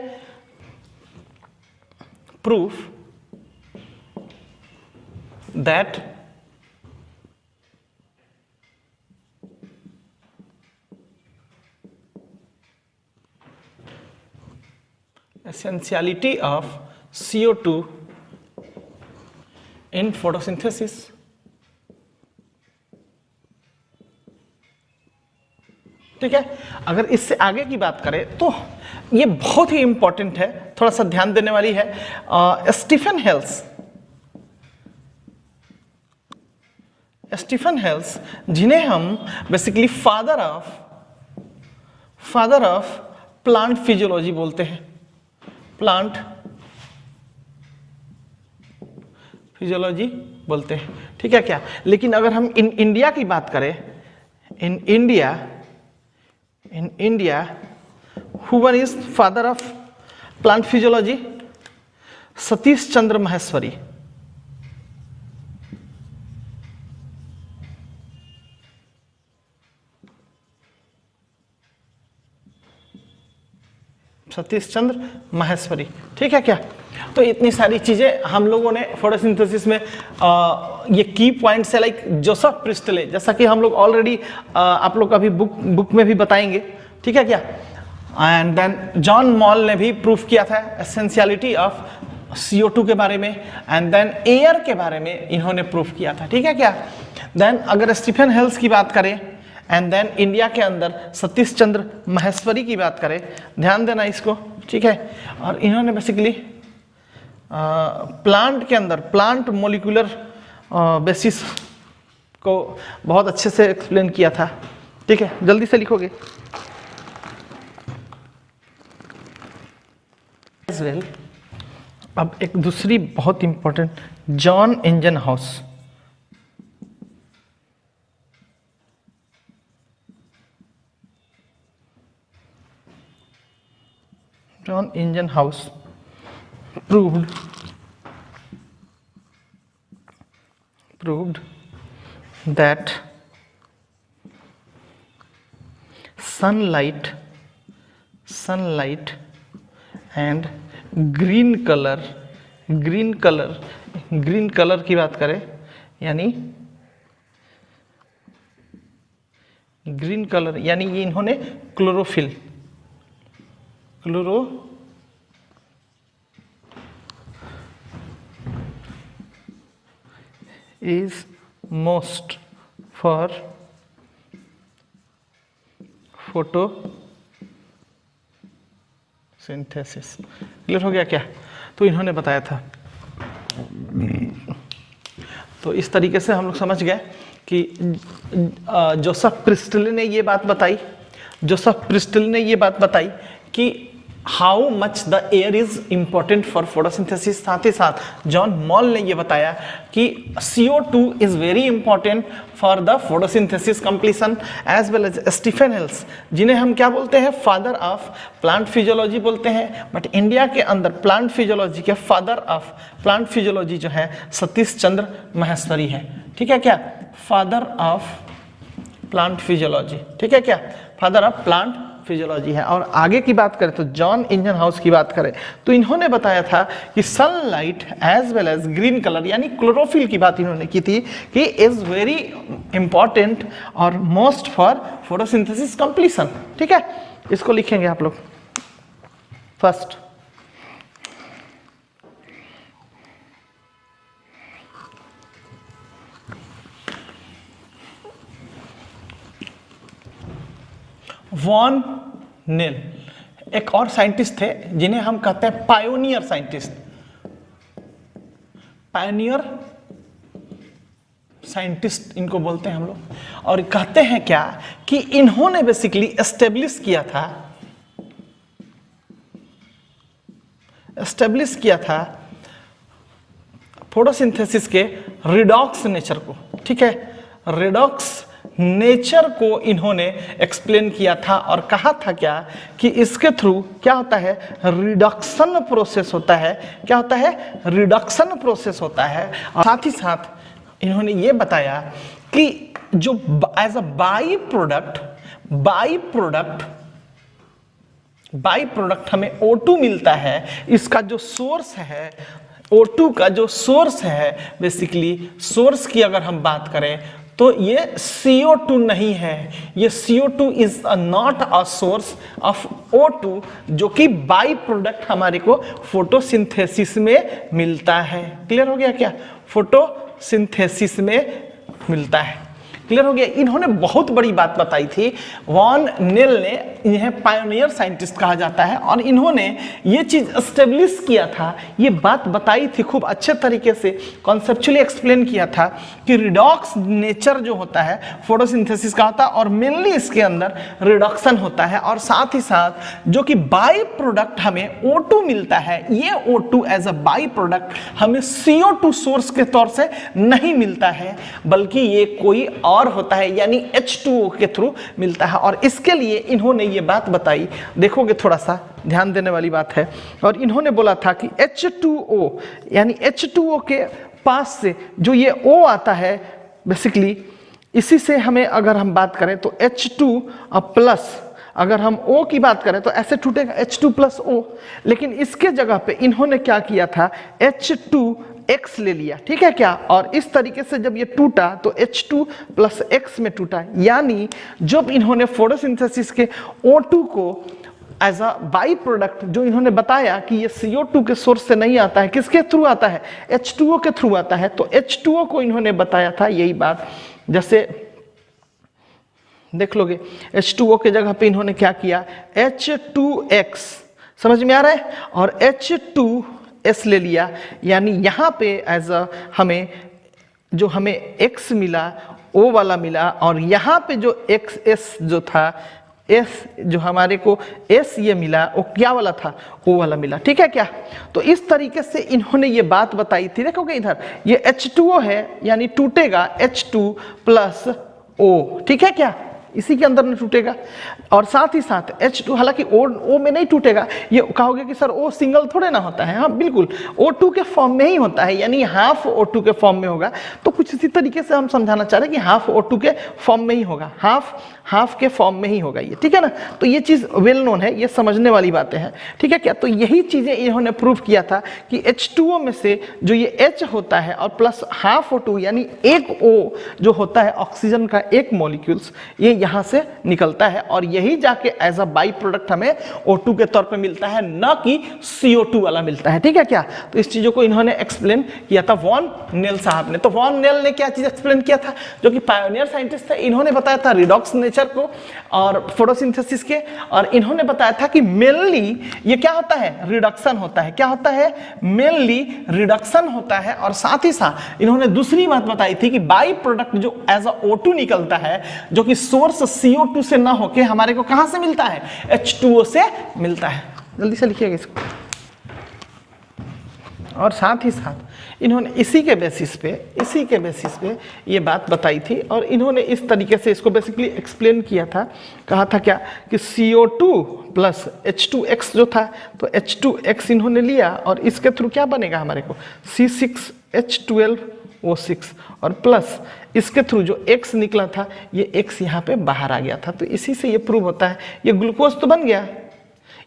[SPEAKER 1] proof that essentiality of CO2 in photosynthesis, ठीक है। अगर इससे आगे की बात करें तो ये बहुत ही इंपॉर्टेंट है, थोड़ा सा ध्यान देने वाली है। स्टीफन हेल्स जिन्हें हम basically father of plant physiology बोलते हैं, प्लांट फिजियोलॉजी बोलते हैं, ठीक है क्या। लेकिन अगर हम इन इंडिया की बात करें, in India who one is father of plant physiology, Satish Chandra Maheshwari, Satish Chandra Maheshwari, ठीक है क्या। तो इतनी सारी चीजें हम लोगों ने फोटोसिंथेसिस में ये की पॉइंट्स है, लाइक जोसेफ प्रिस्टले, जैसा कि हम लोग ऑलरेडी आप लोग अभी बुक में भी बताएंगे, ठीक है क्या। एंड देन जॉन मॉल ने भी प्रूफ किया था एसेंशियलिटी ऑफ CO2 के बारे में, एंड देन एयर के बारे में इन्होंने प्रूफ किया था, ठीक है क्या। देन अगर स्टीफन हेल्स की बात करें एंड देन इंडिया के अंदर सतीश चंद्र माहेश्वरी की बात करें, ध्यान देना इसको, ठीक है। और इन्होंने बेसिकली प्लांट के अंदर प्लांट मोलिकुलर बेसिस को बहुत अच्छे से एक्सप्लेन किया था, ठीक है। जल्दी से लिखोगे एज वेल। अब एक दूसरी बहुत important, John Ingenhousz, John Ingenhouse proved that sunlight and green color की बात करें, यानी ग्रीन कलर यानी ये इन्होंने chlorophyll is most for photosynthesis। Clear हो गया क्या। तो इन्होंने बताया था तो इस तरीके से हम लोग समझ गए कि जोसेफ प्रिस्टले ने ये बात बताई, कि how much the air is important for photosynthesis. साथ ही साथ जॉन मॉल ने ये बताया कि CO2 is very important for the photosynthesis completion, as well as Stephen Hales, जिन्हें हम क्या बोलते हैं, फादर ऑफ प्लांट फिजियोलॉजी बोलते हैं। बट इंडिया के अंदर प्लांट फिजियोलॉजी के फादर ऑफ प्लांट फिजियोलॉजी जो है सतीश चंद्र माहेश्वरी है। ठीक है क्या, फादर ऑफ प्लांट फिजियोलॉजी, ठीक है क्या, फादर ऑफ प्लांट फिजियोलॉजी है। और आगे की बात करें तो जॉन इंजनहाउस की बात करें तो इन्होंने बताया था कि sunlight as well as green colour यानी क्लोरोफिल की बात इन्होंने की थी कि इज वेरी इंपॉर्टेंट और मोस्ट फॉर फोटोसिंथेसिस कंप्लीशन। ठीक है, इसको लिखेंगे आप लोग। फर्स्ट, वॉन नेल एक और साइंटिस्ट थे जिन्हें हम कहते हैं पायोनियर साइंटिस्ट, इनको बोलते हैं हम लोग। और कहते हैं क्या कि इन्होंने बेसिकली एस्टेब्लिश किया था फोटोसिंथेसिस के रिडॉक्स नेचर को। ठीक है, रिडॉक्स नेचर को इन्होंने एक्सप्लेन किया था और कहा था क्या कि इसके थ्रू क्या होता है, रिडक्शन प्रोसेस होता है। क्या होता है, रिडक्शन प्रोसेस होता है। और साथ ही साथ इन्होंने ये बताया कि जो एज अ बाई प्रोडक्ट हमें O2 मिलता है, इसका जो सोर्स है O2 का जो सोर्स है, बेसिकली सोर्स की अगर हम बात करें तो ये CO2 नहीं है, ये CO2 is not a source of O2, जो कि बाई प्रोडक्ट हमारे को फोटोसिंथेसिस में मिलता है। क्लियर हो गया क्या, फोटोसिंथेसिस में मिलता है। क्लियर हो गया। इन्होंने बहुत बड़ी बात बताई थी, वॉन नेल ने, इन्हें पायोनियर साइंटिस्ट कहा जाता है, और इन्होंने ये चीज एस्टेब्लिश किया था, ये बात बताई थी खूब अच्छे तरीके से, कॉन्सेप्चुअली एक्सप्लेन किया था कि रिडॉक्स नेचर जो होता है फोटोसिंथेसिस का होता है, और मेनली इसके अंदर रिडक्शन होता है, और साथ ही साथ जो कि बाई प्रोडक्ट हमें O2 मिलता है, ये O2 as a by product हमें CO2 सोर्स के तौर से नहीं मिलता है, बल्कि ये कोई और होता है, यानी H2O के थ्रू मिलता है। और इसके लिए इन्होंने ये बात बताई, देखोगे थोड़ा सा ध्यान देने वाली बात है, और इन्होंने बोला था कि H2O यानी H2O के पास से जो ये O आता है, बेसिकली इसी से हमें अगर हम बात करें तो H2 प्लस, अगर हम O की बात करें तो ऐसे टूटेगा H2 प्लस O, लेकिन इसके जगह पे इन्होंने क्या किया था, H2X ले लिया। ठीक है क्या, और इस तरीके से जब ये टूटा तो H2 प्लस X में टूटा, यानी जब इन्होंने फोटोसिंथेसिस के O2 को एज अ बाई प्रोडक्ट, जो इन्होंने बताया कि ये CO2 के सोर्स से नहीं आता है, किसके थ्रू आता है, H2O के थ्रू आता है, तो H2O को इन्होंने बताया था यही बात। जैसे देख लोगे H2O के जगह पे इन्होंने क्या किया, H2X, समझ में आ रहा है, और H2S ले लिया, यानी यहाँ पे एज अ हमें जो हमें X मिला, O वाला मिला, और यहाँ पे जो XS जो था, S जो हमारे को S ये मिला, वो क्या वाला था, O वाला मिला। ठीक है क्या, तो इस तरीके से इन्होंने ये बात बताई थी। देखोगे इधर ये H2O है, यानी टूटेगा H2 प्लस O। ठीक है क्या, इसी के अंदर में टूटेगा, और साथ ही साथ H2, हालांकि O में नहीं टूटेगा। ये कहोगे कि सर O सिंगल थोड़े ना होता है, हाँ बिल्कुल O2 के फॉर्म में ही होता है, यानी हाफ O2 के फॉर्म में होगा। तो कुछ इसी तरीके से हम समझाना चाह रहे हैं कि हाफ O2 के फॉर्म में ही होगा, हाफ के फॉर्म में ही होगा ये। ठीक है ना, तो ये चीज वेल नोन है, ये समझने वाली बातें हैं। ठीक है क्या, तो यही चीजें इन्होंने प्रूव किया था कि H2O में से जो ये H होता है और प्लस हाफ O2 यानी एक O जो होता है ऑक्सीजन का एक मॉलिक्यूल्स, ये यहाँ से निकलता है और यही जाके एज अ बाई प्रोडक्ट हमें O2 के तौर पे मिलता है, न कि CO2 वाला मिलता है। ठीक है क्या? तो इस चीज़ों को इन्होंने एक्सप्लेन किया था वॉन नेल साहब ने। तो वॉन नेल ने क्या चीज़ एक्सप्लेन किया था, जो कि पायोनियर साइंटिस्ट थे, इन्होंने बताया था रिडॉक्स नेचर को और फोटोसिंथेसिस के, और इन्होंने बताया था कि मेनली ये क्या होता है, रिडक्शन होता है। क्या होता है? मेनली रिडक्शन होता है। और साथ ही साथ इन्होंने दूसरी बात बताई थी कि बाई प्रोडक्ट जो एज अ O2 निकलता है, जो कि सोर्स CO2 से ना होके हमारे को कहां से मिलता है, H2O से मिलता है। जल्दी से लिखिएगा इसको। और साथ ही साथ इन्होंने इसी के बेसिस पे ये बात बताई थी, और इन्होंने इस तरीके से इसको बेसिकली एक्सप्लेन किया था। कहा था क्या कि CO2 प्लस H2X जो था, तो H2X इन्होंने लिया और इसके थ्रू क्या बनेगा हमारे को, C6H12O6, और प्लस इसके थ्रू जो X निकला था, ये X यहाँ पे बाहर आ गया था। तो इसी से ये प्रूव होता है, ये ग्लूकोज तो बन गया,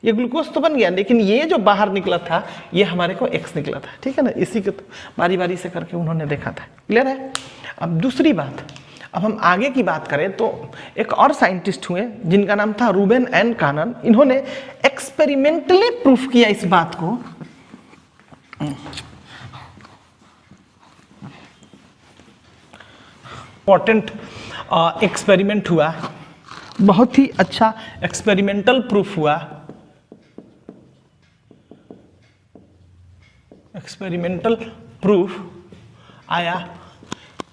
[SPEAKER 1] ये ग्लूकोज तो बन गया, लेकिन ये जो बाहर निकला था ये हमारे को X निकला था। ठीक है ना? इसी के बारी बारी से करके उन्होंने देखा था। क्लियर है? अब दूसरी बात, अब हम आगे की बात करें तो एक और साइंटिस्ट हुए जिनका नाम था रूबेन एन कानन। इन्होंने एक्सपेरिमेंटली प्रूफ किया इस बात को। इंपॉर्टेंट एक्सपेरिमेंट हुआ, बहुत ही अच्छा एक्सपेरिमेंटल प्रूफ हुआ, एक्सपेरिमेंटल प्रूफ आया,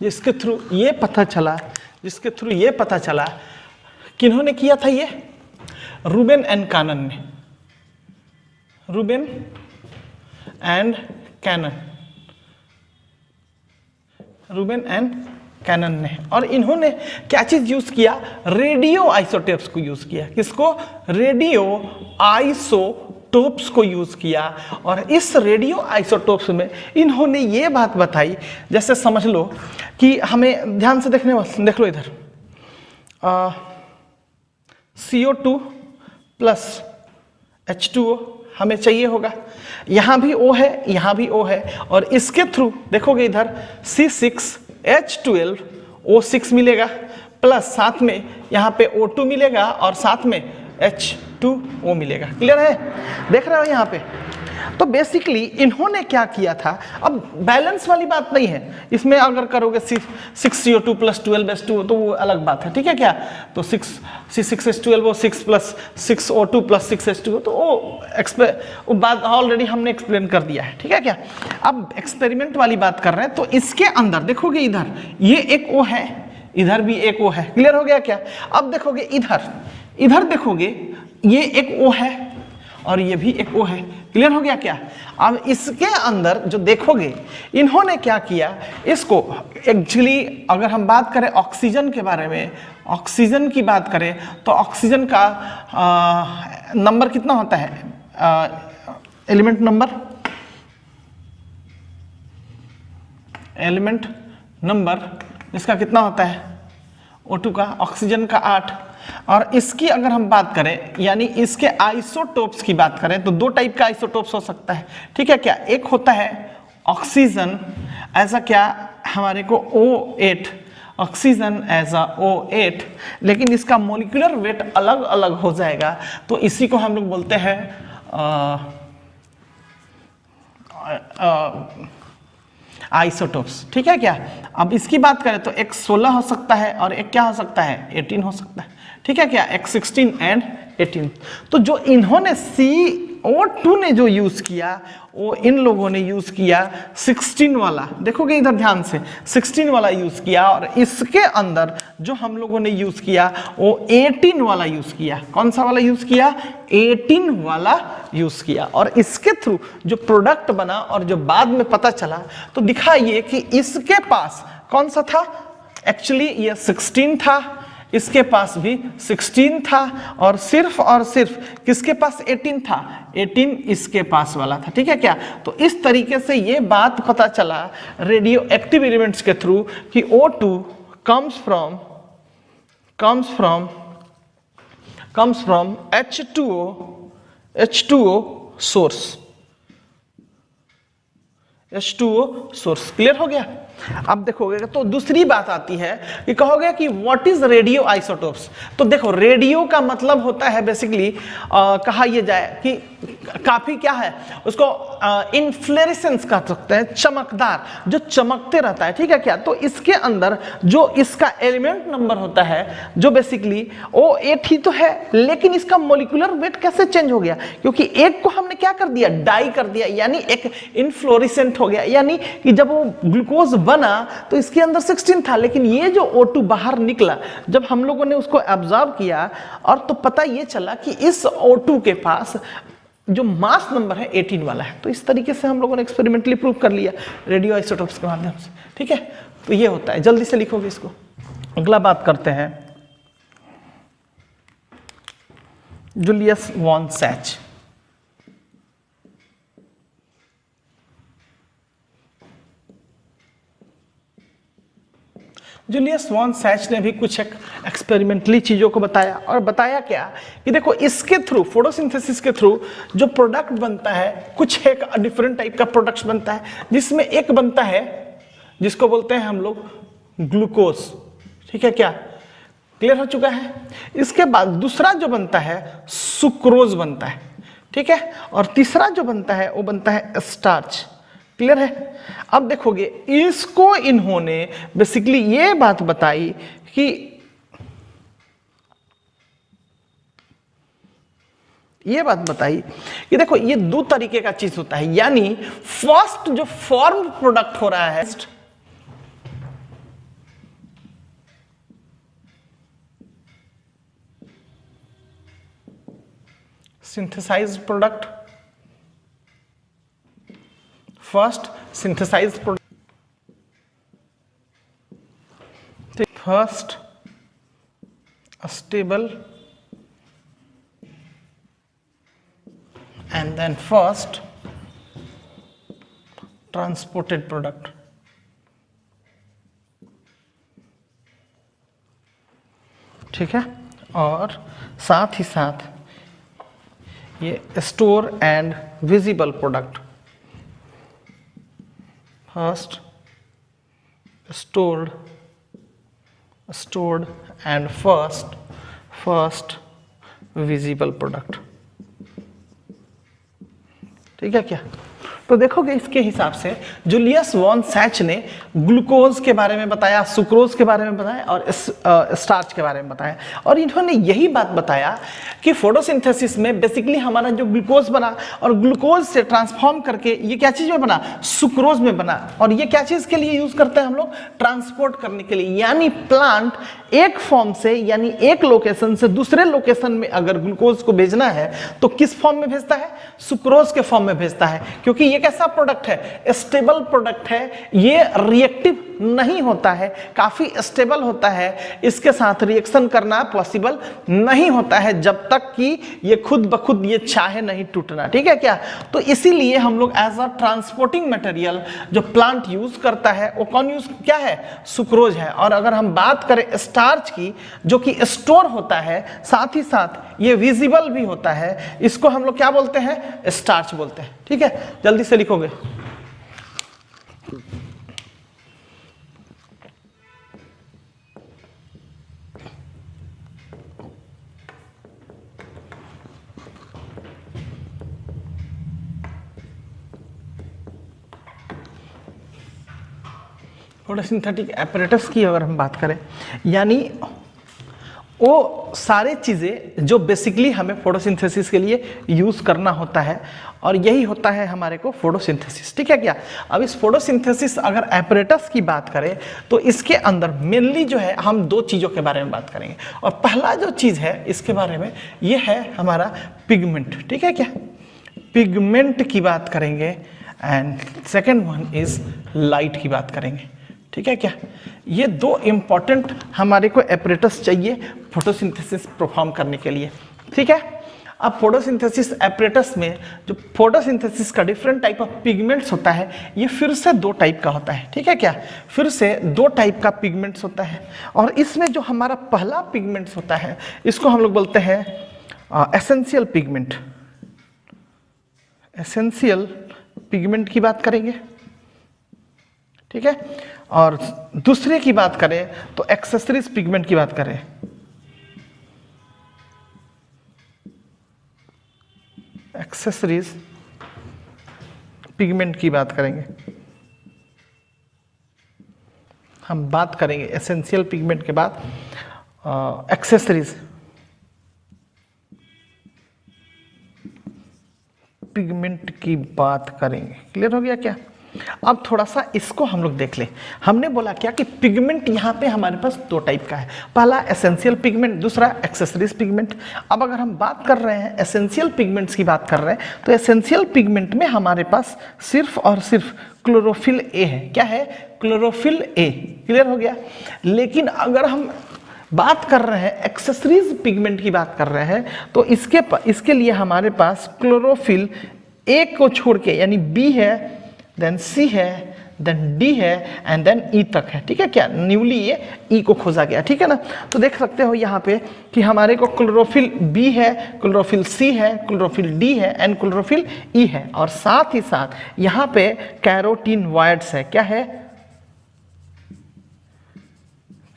[SPEAKER 1] जिसके थ्रू ये पता चला, किन्होंने किया था ये, रूबेन एन कानन ने, रूबेन एंड कैनन ने। और इन्होंने क्या चीज यूज किया, रेडियो आइसोटोप्स को यूज किया। किसको? रेडियो आइसोटोप्स को यूज किया। और इस रेडियो आइसोटोप्स में इन्होंने ये बात बताई, जैसे समझ लो कि हमें ध्यान से देख लो इधर, CO2 प्लस H2O हमें चाहिए होगा, यहां भी O है, यहां भी O है, और इसके थ्रू देखोगे इधर C6H12O6 मिलेगा, प्लस साथ में यहाँ पे O2 मिलेगा और साथ में H2O मिलेगा। क्लियर है? देख रहे हो यहाँ पे? तो बेसिकली इन्होंने क्या किया था, अब बैलेंस वाली बात नहीं है इसमें, अगर करोगे 6CO2 प्लस 12H2O तो वो अलग बात है। ठीक है क्या? तो C6H12O6 plus 6O2 plus 6H2O, तो वो बात ऑलरेडी हमने एक्सप्लेन कर दिया है। ठीक है क्या? अब एक्सपेरिमेंट वाली बात कर रहे हैं, तो इसके अंदर देखोगे इधर ये एक O है, इधर भी एक O है। क्लियर हो गया क्या? अब देखोगे इधर देखोगे ये एक O है और ये भी एक O है। क्लियर हो गया क्या? अब इसके अंदर जो देखोगे इन्होंने क्या किया, इसको एक्चुअली अगर हम बात करें ऑक्सीजन के बारे में, ऑक्सीजन की बात करें तो ऑक्सीजन का नंबर कितना होता है, एलिमेंट नंबर इसका कितना होता है, O2 का, ऑक्सीजन का 8। और इसकी अगर हम बात करें, यानी इसके आइसोटोप्स की बात करें, तो दो टाइप का आइसोटोप्स हो सकता है। ठीक है क्या? एक होता है ऑक्सीजन ऐसा क्या हमारे को O8, oxygen as a O8, लेकिन इसका मोलिकुलर वेट अलग अलग हो जाएगा, तो इसी को हम लोग बोलते हैं आइसोटोप्स। ठीक है क्या? अब इसकी बात करें तो एक 16 हो सकता है और एक क्या हो सकता है, 18 हो सकता है। ठीक है क्या? एक 16 एंड 18। तो जो इन्होंने CO2 ने जो यूज किया, वो इन लोगों ने यूज किया 16 वाला, देखोगे इधर ध्यान से, 16 वाला यूज किया, और इसके अंदर जो हम लोगों ने यूज किया वो 18 वाला यूज किया। कौन सा वाला यूज किया? 18 वाला यूज किया। और इसके थ्रू जो प्रोडक्ट बना और जो बाद में पता चला, तो दिखा ये कि इसके पास कौन सा था, एक्चुअली ये 16 था, इसके पास भी 16 था, और सिर्फ किसके पास 18 था, 18 इसके पास वाला था। ठीक है क्या? तो इस तरीके से ये बात पता चला रेडियो एक्टिव एलिमेंट्स के थ्रू कि O2 comes from H2O source। H2O source. Clear हो गया? अब देखोगे तो दूसरी बात आती है कि कहोगे कि व्हाट इज रेडियो आइसोटोप्स। तो देखो रेडियो का मतलब होता है बेसिकली कहा यह जाए कि काफी क्या है उसको इन्फ्लोरेसेंस कह सकते हैं, चमकदार, जो चमकते रहता है, ठीक है क्या। तो इसके अंदर जो इसका एलिमेंट नंबर होता है जो बेसिकली वो 8 ही तो है, लेकिन इसका मोलिकुलर वेट कैसे चेंज हो गया, क्योंकि एक को हमने क्या कर दिया, डाई कर दिया, यानी एक इनफ्लोरेसेंट हो गया। यानी कि जब वो ग्लूकोज बना तो इसके अंदर 16 था, लेकिन ये जो O2 बाहर निकला जब हम लोगों ने उसको एब्जॉर्ब किया और तो पता ये चला कि इस O2 के पास जो मास नंबर है 18 वाला है। तो इस तरीके से हम लोगों ने एक्सपेरिमेंटली प्रूव कर लिया रेडियो आइसोटोप्स के माध्यम से, ठीक है। तो ये होता है, जल्दी से लिखोगे इसको। अगला बात करते हैं Julius von Sachs. Julius von Sachs ने भी कुछ एक एक्सपेरिमेंटली चीज़ों को बताया, और बताया क्या कि देखो इसके थ्रू, फोटोसिंथेसिस के थ्रू जो प्रोडक्ट बनता है, कुछ एक डिफरेंट टाइप का प्रोडक्ट बनता है, जिसमें एक बनता है जिसको बोलते हैं हम लोग ग्लूकोज, ठीक है क्या, क्लियर हो चुका है। इसके बाद दूसरा जो बनता है सुक्रोज बनता है, ठीक है, और तीसरा जो बनता है वो बनता है स्टार्च, क्लियर है। अब देखोगे इसको इन्होंने बेसिकली ये बात बताई कि देखो ये दो तरीके का चीज होता है, यानी फर्स्ट जो फॉर्म प्रोडक्ट हो रहा है synthesised product, first synthesised product, first stable and then first transported product, ठीक है। और साथ ही साथ ये store and visible product, first stored and first visible product, ठीक है क्या। तो देखोगे इसके हिसाब से जूलियस वॉन सैच ने ग्लूकोज के बारे में बताया, सुक्रोज के बारे में बताया और स्टार्च के बारे में बताया, और इन्होंने यही बात बताया कि फोटोसिंथेसिस में बेसिकली हमारा जो ग्लूकोज बना और ग्लूकोज से ट्रांसफॉर्म करके ये क्या चीज में बना, सुक्रोज में बना। और ये क्या चीज के लिए यूज करते हैं हम लोग, ट्रांसपोर्ट करने के लिए। यानी प्लांट एक फॉर्म से, यानी एक लोकेशन से दूसरे लोकेशन में अगर ग्लूकोज को भेजना है तो किस फॉर्म में भेजता है, सुक्रोज के फॉर्म में भेजता है, क्योंकि ये कैसा प्रोडक्ट है, स्टेबल प्रोडक्ट है, ये रिएक्टिव नहीं होता है, काफी स्टेबल होता है, इसके साथ रिएक्शन करना पॉसिबल नहीं होता है जब तक कि ये खुद ब खुद ये चाहे नहीं टूटना, ठीक है क्या। तो इसीलिए हम लोग एज अ ट्रांसपोर्टिंग मटेरियल जो प्लांट यूज करता है वो कौन यूज क्या है, सुक्रोज है। और अगर हम बात करें स्टार्च की जो कि स्टोर होता है, साथ ही साथ ये विजिबल भी होता है, इसको हम लोग क्या बोलते हैं, स्टार्च बोलते हैं, ठीक है। जल्दी से लिखोगे। फोटोसिंथेटिक एपरेटस की अगर हम बात करें, यानी वो सारे चीज़ें जो बेसिकली हमें फोटोसिंथेसिस के लिए यूज़ करना होता है, और यही होता है हमारे को फोटोसिंथेसिस, ठीक है क्या। अब इस फोटोसिंथेसिस अगर एपरेटस की बात करें तो इसके अंदर मेनली जो है हम दो चीज़ों के बारे में बात करेंगे। और पहला जो चीज़ है इसके बारे में ये है हमारा पिगमेंट, ठीक है क्या, पिगमेंट की बात करेंगे, and second one is light की बात करेंगे, ठीक है क्या। ये दो इंपॉर्टेंट हमारे को एपरेटस चाहिए फोटोसिंथेसिस परफॉर्म करने के लिए, ठीक है। अब फोटोसिंथेसिस एपरेटस में जो फोटोसिंथेसिस का डिफरेंट टाइप ऑफ पिगमेंट्स होता है, ये फिर से दो टाइप का होता है, ठीक है क्या, फिर से दो टाइप का पिगमेंट्स होता है। और इसमें जो हमारा पहला पिगमेंट्स होता है इसको हम लोग बोलते हैं एसेंशियल पिगमेंट। एसेंशियल पिगमेंट की बात करेंगे, ठीक है। और दूसरे की बात करें तो एक्सेसरीज पिगमेंट की बात करें, एक्सेसरीज पिगमेंट की बात करेंगे, हम बात करेंगे एसेंशियल पिगमेंट के बाद एक्सेसरीज पिगमेंट की बात करेंगे। क्लियर हो गया क्या? अब थोड़ा सा इसको हम लोग देख लें। हमने बोला क्या कि पिगमेंट यहाँ पे हमारे पास दो टाइप का है, पहला एसेंशियल पिगमेंट, दूसरा एक्सेसरीज पिगमेंट। अब अगर हम बात कर रहे हैं एसेंशियल पिगमेंट्स की बात कर रहे हैं तो एसेंशियल पिगमेंट में हमारे पास सिर्फ और सिर्फ क्लोरोफिल ए है। क्या है? Chlorophyll A. क्लियर हो गया? लेकिन अगर हम बात कर रहे हैं एक्सेसरीज पिगमेंट की बात कर रहे हैं तो इसके लिए हमारे पास क्लोरोफिल ए को छोड़ के, यानी बी है, देन सी है, देन डी है एंड देन ई तक है। ठीक है क्या? न्यूली ये ई को खोजा गया। ठीक है ना? तो देख सकते हो यहाँ पे कि हमारे को क्लोरोफिल बी है, क्लोरोफिल सी है, क्लोरोफिल डी है एंड क्लोरोफिल ई है, और साथ ही साथ यहाँ पे कैरोटीनॉइड्स है। क्या है?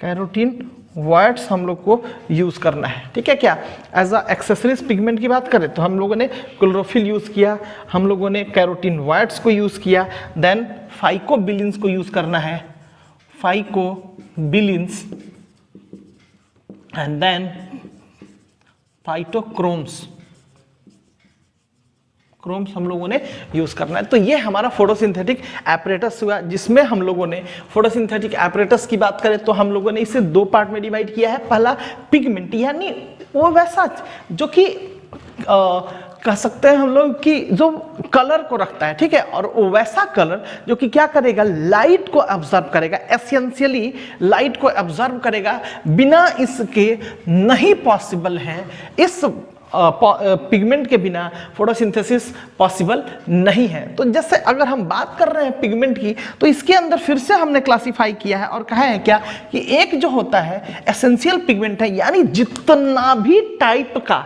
[SPEAKER 1] कैरोटीन वर्ड्स हम लोग को यूज करना है। ठीक है क्या? एज अ एक्सेसरीज पिगमेंट की बात करें तो हम लोगों ने क्लोरोफिल यूज किया, हम लोगों ने कैरोटीन वर्ड्स को यूज किया, देन फाइकोबिलिन्स को यूज करना है, फाइकोबिलिन्स एंड देन फाइटोक्रोम्स, क्रोम्स हम लोगों ने यूज करना है। तो ये हमारा फोटोसिंथेटिक एपरेटस हुआ, जिसमें हम लोगों ने फोटोसिंथेटिक एपरेटस की बात करें तो हम लोगों ने इसे दो पार्ट में डिवाइड किया है। पहला पिगमेंट, यानी वो वैसा जो कि कह सकते हैं हम लोग कि जो कलर को रखता है। ठीक है? और वो वैसा कलर जो कि क्या करेगा? लाइट को ऑब्जर्व करेगा, एसेंशियली लाइट को ऑब्जर्व करेगा। बिना इसके नहीं पॉसिबल है, इस पिगमेंट के बिना फोटोसिंथेसिस पॉसिबल नहीं है। तो जैसे अगर हम बात कर रहे हैं पिगमेंट की तो इसके अंदर फिर से हमने क्लासिफाई किया है और कहा है क्या कि एक जो होता है एसेंशियल पिगमेंट है, यानी जितना भी टाइप का,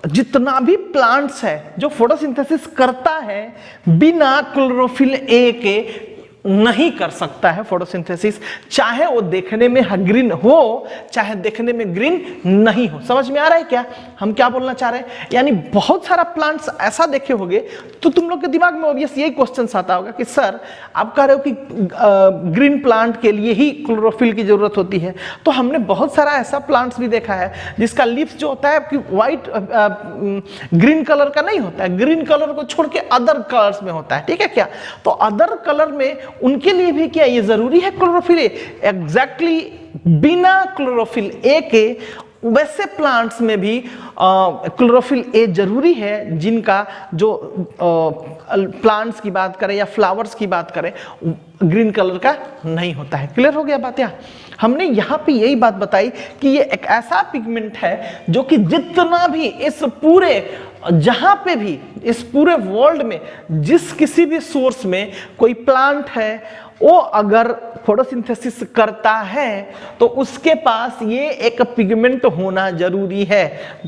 [SPEAKER 1] जितना भी प्लांट्स है जो फोटोसिंथेसिस करता है बिना क्लोरोफिल ए के नहीं कर सकता है फोटोसिंथेसिस, चाहे वो देखने में ग्रीन हो चाहे देखने में ग्रीन नहीं हो। समझ में आ रहा है क्या हम क्या बोलना चाह रहे हैं? यानी बहुत सारा प्लांट्स ऐसा देखे होंगे तो तुम लोग के दिमाग में ऑब्वियस यही क्वेश्चन आता होगा कि सर आप कह रहे हो कि ग्रीन प्लांट के लिए ही क्लोरोफिल की जरूरत होती है। तो हमने बहुत सारा ऐसा प्लांट्स भी देखा है जिसका लीफ जो होता है कि व्हाइट ग्रीन कलर का नहीं होता है, ग्रीन कलर को छोड़ के अदर कलर्स में होता है। ठीक है क्या? तो अदर कलर में उनके लिए भी क्या ये जरूरी है क्लोरोफिल ए? एग्जैक्टली बिना क्लोरोफिल ए के वैसे प्लांट्स में भी क्लोरोफिल ए जरूरी है, जिनका जो प्लांट्स की बात करें या फ्लावर्स की बात करें ग्रीन कलर का नहीं होता है। क्लियर हो गया बात? या हमने यहाँ पे यही बात बताई कि ये एक ऐसा पिगमेंट है जो कि जितना भी इस पूरे, जहां पे भी इस पूरे वर्ल्ड में जिस किसी भी सोर्स में कोई प्लांट है वो अगर फोटोसिंथेसिस करता है तो उसके पास ये एक पिगमेंट होना जरूरी है,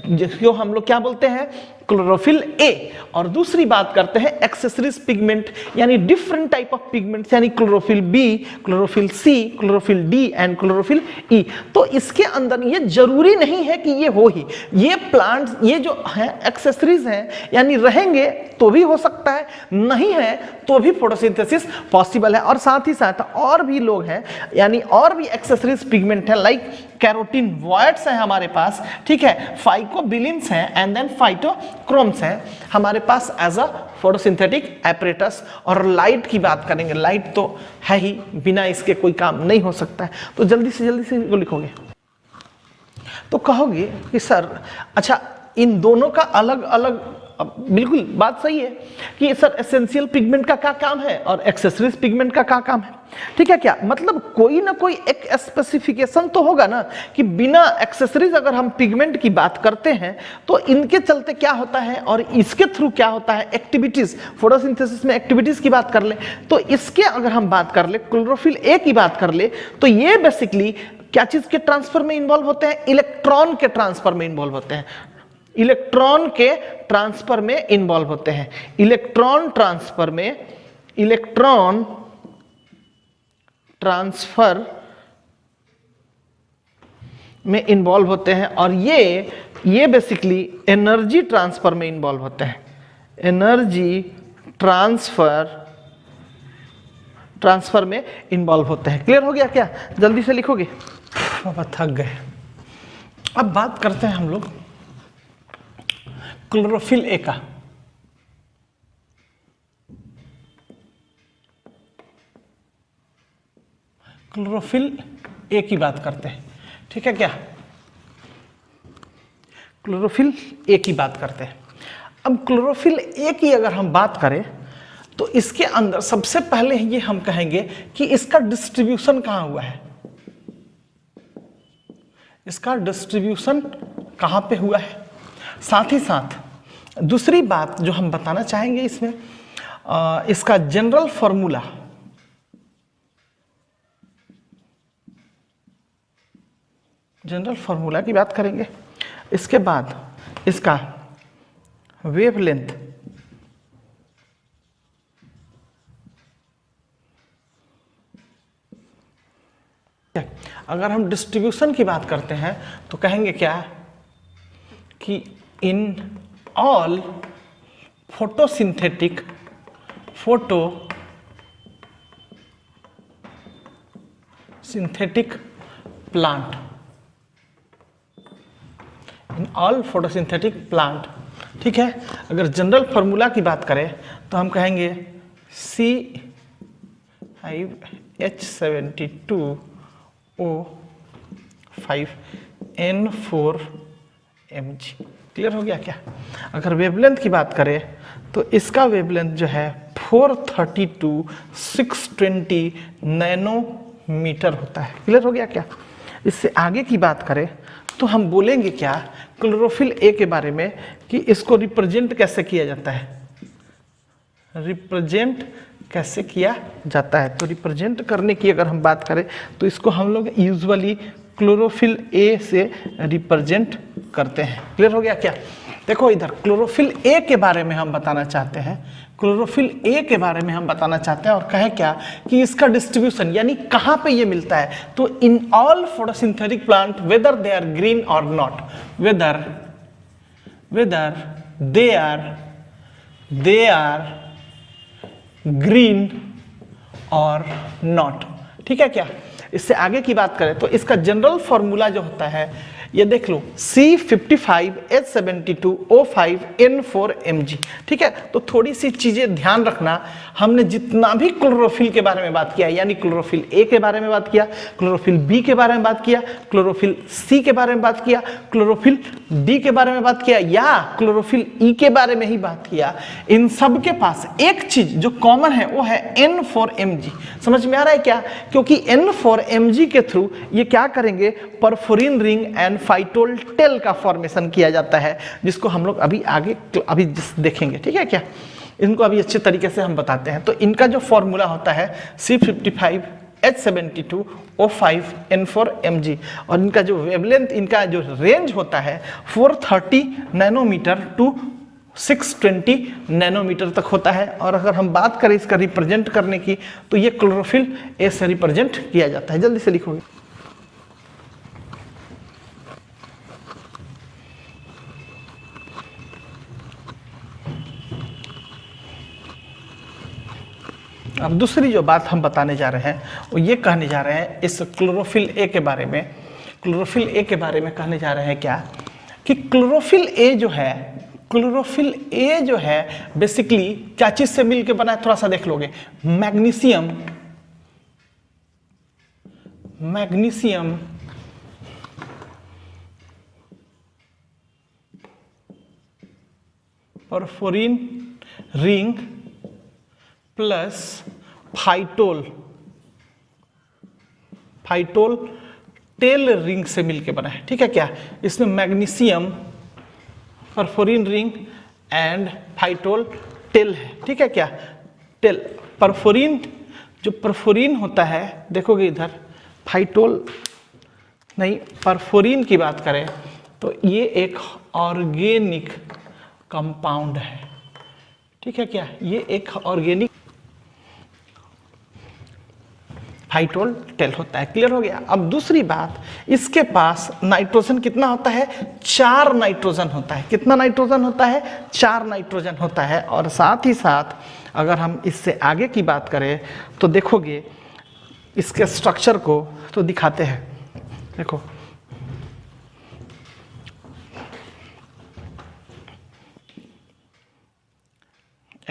[SPEAKER 1] जिसको हम लोग क्या बोलते हैं? Chlorophyll a. और दूसरी बात करते हैं एक्सेसरीज पिगमेंट, यानी डिफरेंट टाइप ऑफ पिगमेंट्स, यानी chlorophyll b, chlorophyll c, chlorophyll d and chlorophyll e. तो इसके अंदर ये जरूरी नहीं है कि ये हो ही, ये प्लांट्स ये जो है एक्सेसरीज हैं, यानी रहेंगे तो भी हो सकता है, नहीं है तो भी फोटोसिंथेसिस पॉसिबल है। और साथ ही साथ और भी लोग हैं, यानी और भी एक्सेसरीज पिगमेंट है, लाइक कैरोटीनॉइड्स है हमारे पास। ठीक है? फाइकोबिलिन्स हैं एंड देन फाइटोक्रोम्स हैं हमारे पास एज अ फोटोसिंथेटिक एपरेटस। और लाइट की बात करेंगे, लाइट तो है ही, बिना इसके कोई काम नहीं हो सकता है। तो जल्दी से वो लिखोगे तो कहोगे कि सर अच्छा इन दोनों का अलग अलग, बिल्कुल बात सही है कि सर एसेंशियल पिगमेंट का क्या काम है और एक्सेसरीज पिगमेंट का क्या काम है। ठीक है क्या? मतलब कोई ना कोई एक स्पेसिफिकेशन तो होगा ना कि बिना एक्सेसरीज अगर हम पिगमेंट की बात करते हैं तो इनके चलते क्या होता है और इसके थ्रू क्या होता है, एक्टिविटीज, फोटोसिंथेसिस में एक्टिविटीज की बात कर ले तो इसके अगर हम बात कर ले, क्लोरोफिल ए की बात कर ले तो ये बेसिकली क्या चीज के ट्रांसफर में इन्वॉल्व होते हैं? इलेक्ट्रॉन के ट्रांसफर में इन्वॉल्व होते हैं, इलेक्ट्रॉन के ट्रांसफर में इन्वॉल्व होते हैं। इलेक्ट्रॉन ट्रांसफर में, इलेक्ट्रॉन ट्रांसफर में इन्वॉल्व होते हैं और ये बेसिकली एनर्जी ट्रांसफर में इन्वॉल्व होते हैं। एनर्जी ट्रांसफर में इन्वॉल्व होते हैं। क्लियर हो गया क्या? जल्दी से लिखोगे, बाबा थक गए। अब बात करते हैं हम लोग क्लोरोफिल ए का। क्लोरोफिल ए की बात करते हैं, ठीक है क्या? क्लोरोफिल ए की बात करते हैं। अब क्लोरोफिल ए की अगर हम बात करें तो इसके अंदर सबसे पहले ये हम कहेंगे कि इसका डिस्ट्रीब्यूशन कहाँ हुआ है। इसका डिस्ट्रीब्यूशन कहाँ पे हुआ है। साथ ही साथ दूसरी बात जो हम बताना चाहेंगे इसमें, इसका जनरल फॉर्मूला, जनरल फॉर्मूला की बात करेंगे। इसके बाद इसका वेवलेंथ, अगर हम डिस्ट्रीब्यूशन की बात करते हैं तो कहेंगे क्या कि इन ऑल फोटोसिंथेटिक प्लांट, इन ऑल फोटोसिंथेटिक प्लांट, ठीक है। अगर जनरल फार्मूला की बात करें तो हम कहेंगे C5H72O5N4Mg। क्लियर हो गया क्या? अगर वेवलेंथ की बात करें तो इसका वेवलेंथ जो है 432/620 नैनोमीटर होता है। क्लियर हो गया क्या? इससे आगे की बात करें तो हम बोलेंगे क्या क्लोरोफिल ए के बारे में कि इसको रिप्रेजेंट कैसे किया जाता है। रिप्रेजेंट कैसे किया जाता है, तो रिप्रेजेंट करने की अगर हम बात करें तो इसको हम लोग यूजुअली क्लोरोफिल ए से रिप्रेजेंट करते हैं। क्लियर हो गया क्या? देखो इधर क्लोरोफिल ए के बारे में हम बताना चाहते हैं, क्लोरोफिल ए के बारे में हम बताना चाहते हैं और कहें क्या कि इसका डिस्ट्रीब्यूशन यानी कहाँ पे ये मिलता है, तो in all photosynthetic plant whether they are green or not, whether they are green or not, ठीक है क्या? इससे आगे की बात करें तो इसका जनरल फॉर्मूला जो होता है ये देख लो C55H72O5N4Mg, ठीक है। तो थोड़ी सी चीजें ध्यान रखना, हमने जितना भी क्लोरोफिल के बारे में बात किया यानी क्लोरोफिल ए के बारे में बात किया, क्लोरोफिल बी के बारे में बात किया, क्लोरोफिल सी के बारे में बात किया, क्लोरोफिल डी के बारे में बात किया या क्लोरोफिल ई के बारे में ही बात किया, इन सब के पास एक चीज जो कॉमन है वो है N4Mg। समझ में आ रहा है क्या? क्योंकि N4Mg के थ्रू ये क्या करेंगे, porphyrin ring and phytol tail का फॉर्मेशन किया जाता है, जिसको हम लोग अभी देखेंगे, ठीक है क्या? इनको अभी अच्छे तरीके से हम बताते हैं। तो इनका जो फॉर्मूला होता है C55H72O5N4Mg और इनका जो वेवलेंथ, इनका जो रेंज होता है 430 नैनोमीटर टू 620 नैनोमीटर तक होता है। और अगर हम बात करें इसका रिप्रेजेंट करने की तो ये क्लोरोफिल ए से रिप्रेजेंट किया जाता है। जल्दी से लिखोगे। अब दूसरी जो बात हम बताने जा रहे हैं वो ये कहने जा रहे हैं इस क्लोरोफिल ए के बारे में, क्लोरोफिल ए के बारे में कहने जा रहे हैं क्या कि क्लोरोफिल ए जो है बेसिकली क्या चीज से मिलकर बना है, थोड़ा सा देख लोगे। Magnesium porphyrin ring plus phytol tail ring से मिलके बना है, ठीक है क्या? इसमें magnesium, porphyrin ring and phytol tail है, ठीक है क्या? टेल परफोरिन, जो परफोरिन होता है देखोगे इधर, फाइटोल नहीं, परफोरिन की बात करें तो ये एक ऑर्गेनिक कंपाउंड है, ठीक है क्या? ये एक ऑर्गेनिक, फाइटोल टेल होता है। क्लियर हो गया। अब दूसरी बात, इसके पास नाइट्रोजन कितना होता है, 4 नाइट्रोजन होता है। कितना नाइट्रोजन होता है, 4 नाइट्रोजन होता है। और साथ ही साथ अगर हम इससे आगे की बात करें तो देखोगे इसके स्ट्रक्चर को तो दिखाते हैं। देखो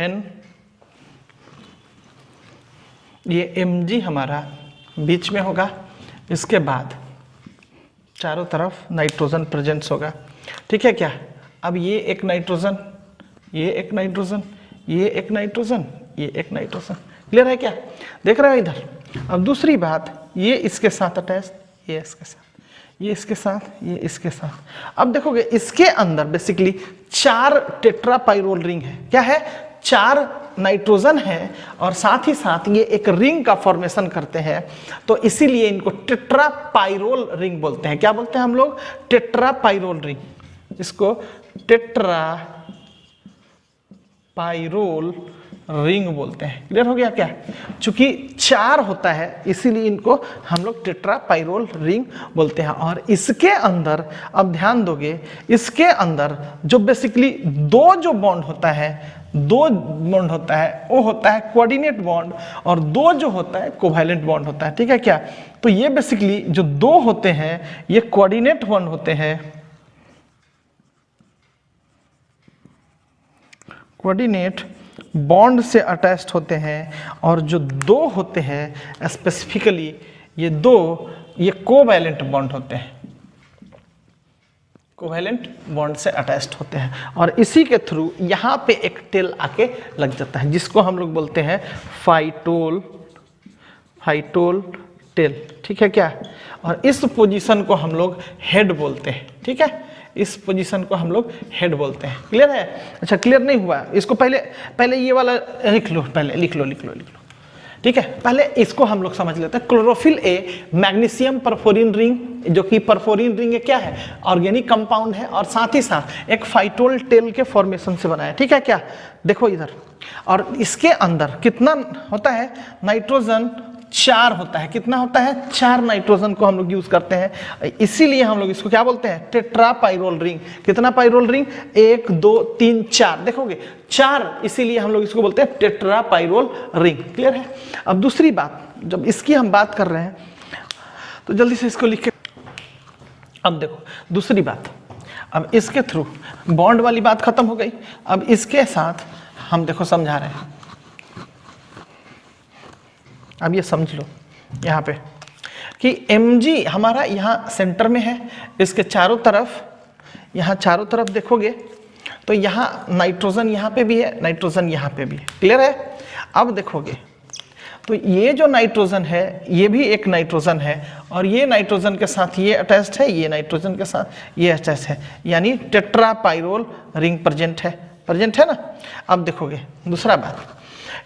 [SPEAKER 1] N, ये Mg हमारा बीच में होगा, इसके बाद चारों तरफ नाइट्रोजन प्रेजेंस होगा। ठीक है क्या। अब ये एक नाइट्रोजन, ये एक नाइट्रोजन, ये एक नाइट्रोजन, ये एक नाइट्रोजन। क्लियर है क्या, देख रहे हो इधर। अब दूसरी बात, ये इसके साथ अटैच, ये इसके साथ, ये इसके साथ, ये इसके साथ। अब देखोगे इसके अंदर बेसिकली 4 टेट्रापाइरोल रिंग है। क्या है, 4 नाइट्रोजन है और साथ ही साथ ये एक रिंग का फॉर्मेशन करते हैं, तो इसीलिए इनको टेट्रापाइरोल रिंग बोलते हैं। क्या बोलते हैं हम लोग, टेट्रापाइरोल रिंग, इसको टेट्रापाइरोल रिंग बोलते हैं। क्लियर हो गया क्या। चूंकि 4 होता है इसीलिए इनको हम लोग टेट्रापाइरोल रिंग बोलते हैं। और इसके अंदर अब ध्यान दोगे, इसके अंदर जो बेसिकली 2 जो बॉन्ड होता है, 2 बॉन्ड होता है, वो होता है कोऑर्डिनेट बॉन्ड, और 2 जो होता है कोवैलेंट बॉन्ड होता है। ठीक है क्या। तो ये बेसिकली जो 2 होते हैं ये कोऑर्डिनेट बॉन्ड होते हैं, कोऑर्डिनेट बॉन्ड से अटैच्ड होते हैं। और जो 2 होते हैं स्पेसिफिकली ये 2 ये कोवैलेंट बॉन्ड होते हैं, कोवैलेंट बॉन्ड से अटैच्ड होते हैं। और इसी के थ्रू यहाँ पे एक टेल आके लग जाता है जिसको हम लोग बोलते हैं फाइटोल टेल। ठीक है क्या। और इस पोजीशन को हम लोग हेड बोलते हैं। ठीक है, इस पोजीशन को हम लोग हेड बोलते हैं। क्लियर है। अच्छा, क्लियर नहीं हुआ, इसको पहले ये वाला लिख लो, पहले लिख लो। ठीक है, पहले इसको हम लोग समझ लेते हैं। क्लोरोफिल ए मैग्नीशियम परफोरिन रिंग, जो कि परफोरिन रिंग क्या है, ऑर्गेनिक कंपाउंड है, और साथ ही साथ एक फाइटोल टेल के फॉर्मेशन से बना है। ठीक है क्या। देखो इधर, और इसके अंदर कितना होता है, नाइट्रोजन 4 होता है। कितना होता है, 4 नाइट्रोजन को हम लोग यूज करते हैं, इसीलिए हम लोग इसको क्या बोलते हैं, टेट्रापाइरोल रिंग। कितना पाइरोल रिंग, 1 2 3 4, देखोगे 4, इसीलिए हम लोग इसको बोलते हैं टेट्रापाइरोल रिंग। क्लियर है। अब दूसरी बात, जब इसकी हम बात कर रहे हैं तो जल्दी से इसको लिख के, अब देखो दूसरी बात, अब इसके थ्रू बॉन्ड वाली बात खत्म हो गई। अब इसके साथ हम देखो समझा रहे हैं। अब ये समझ लो यहाँ पे कि Mg हमारा यहाँ सेंटर में है, इसके चारों तरफ, यहाँ चारों तरफ देखोगे तो यहाँ नाइट्रोजन यहाँ पे भी है, नाइट्रोजन यहाँ पे भी है। क्लियर है। अब देखोगे तो ये जो नाइट्रोजन है ये भी एक नाइट्रोजन है, और ये नाइट्रोजन के साथ ये अटैच्ड है, ये नाइट्रोजन के साथ ये अटैच्ड है, यानी टेट्रापाइरोल रिंग प्रेजेंट है ना। अब देखोगे दूसरा बात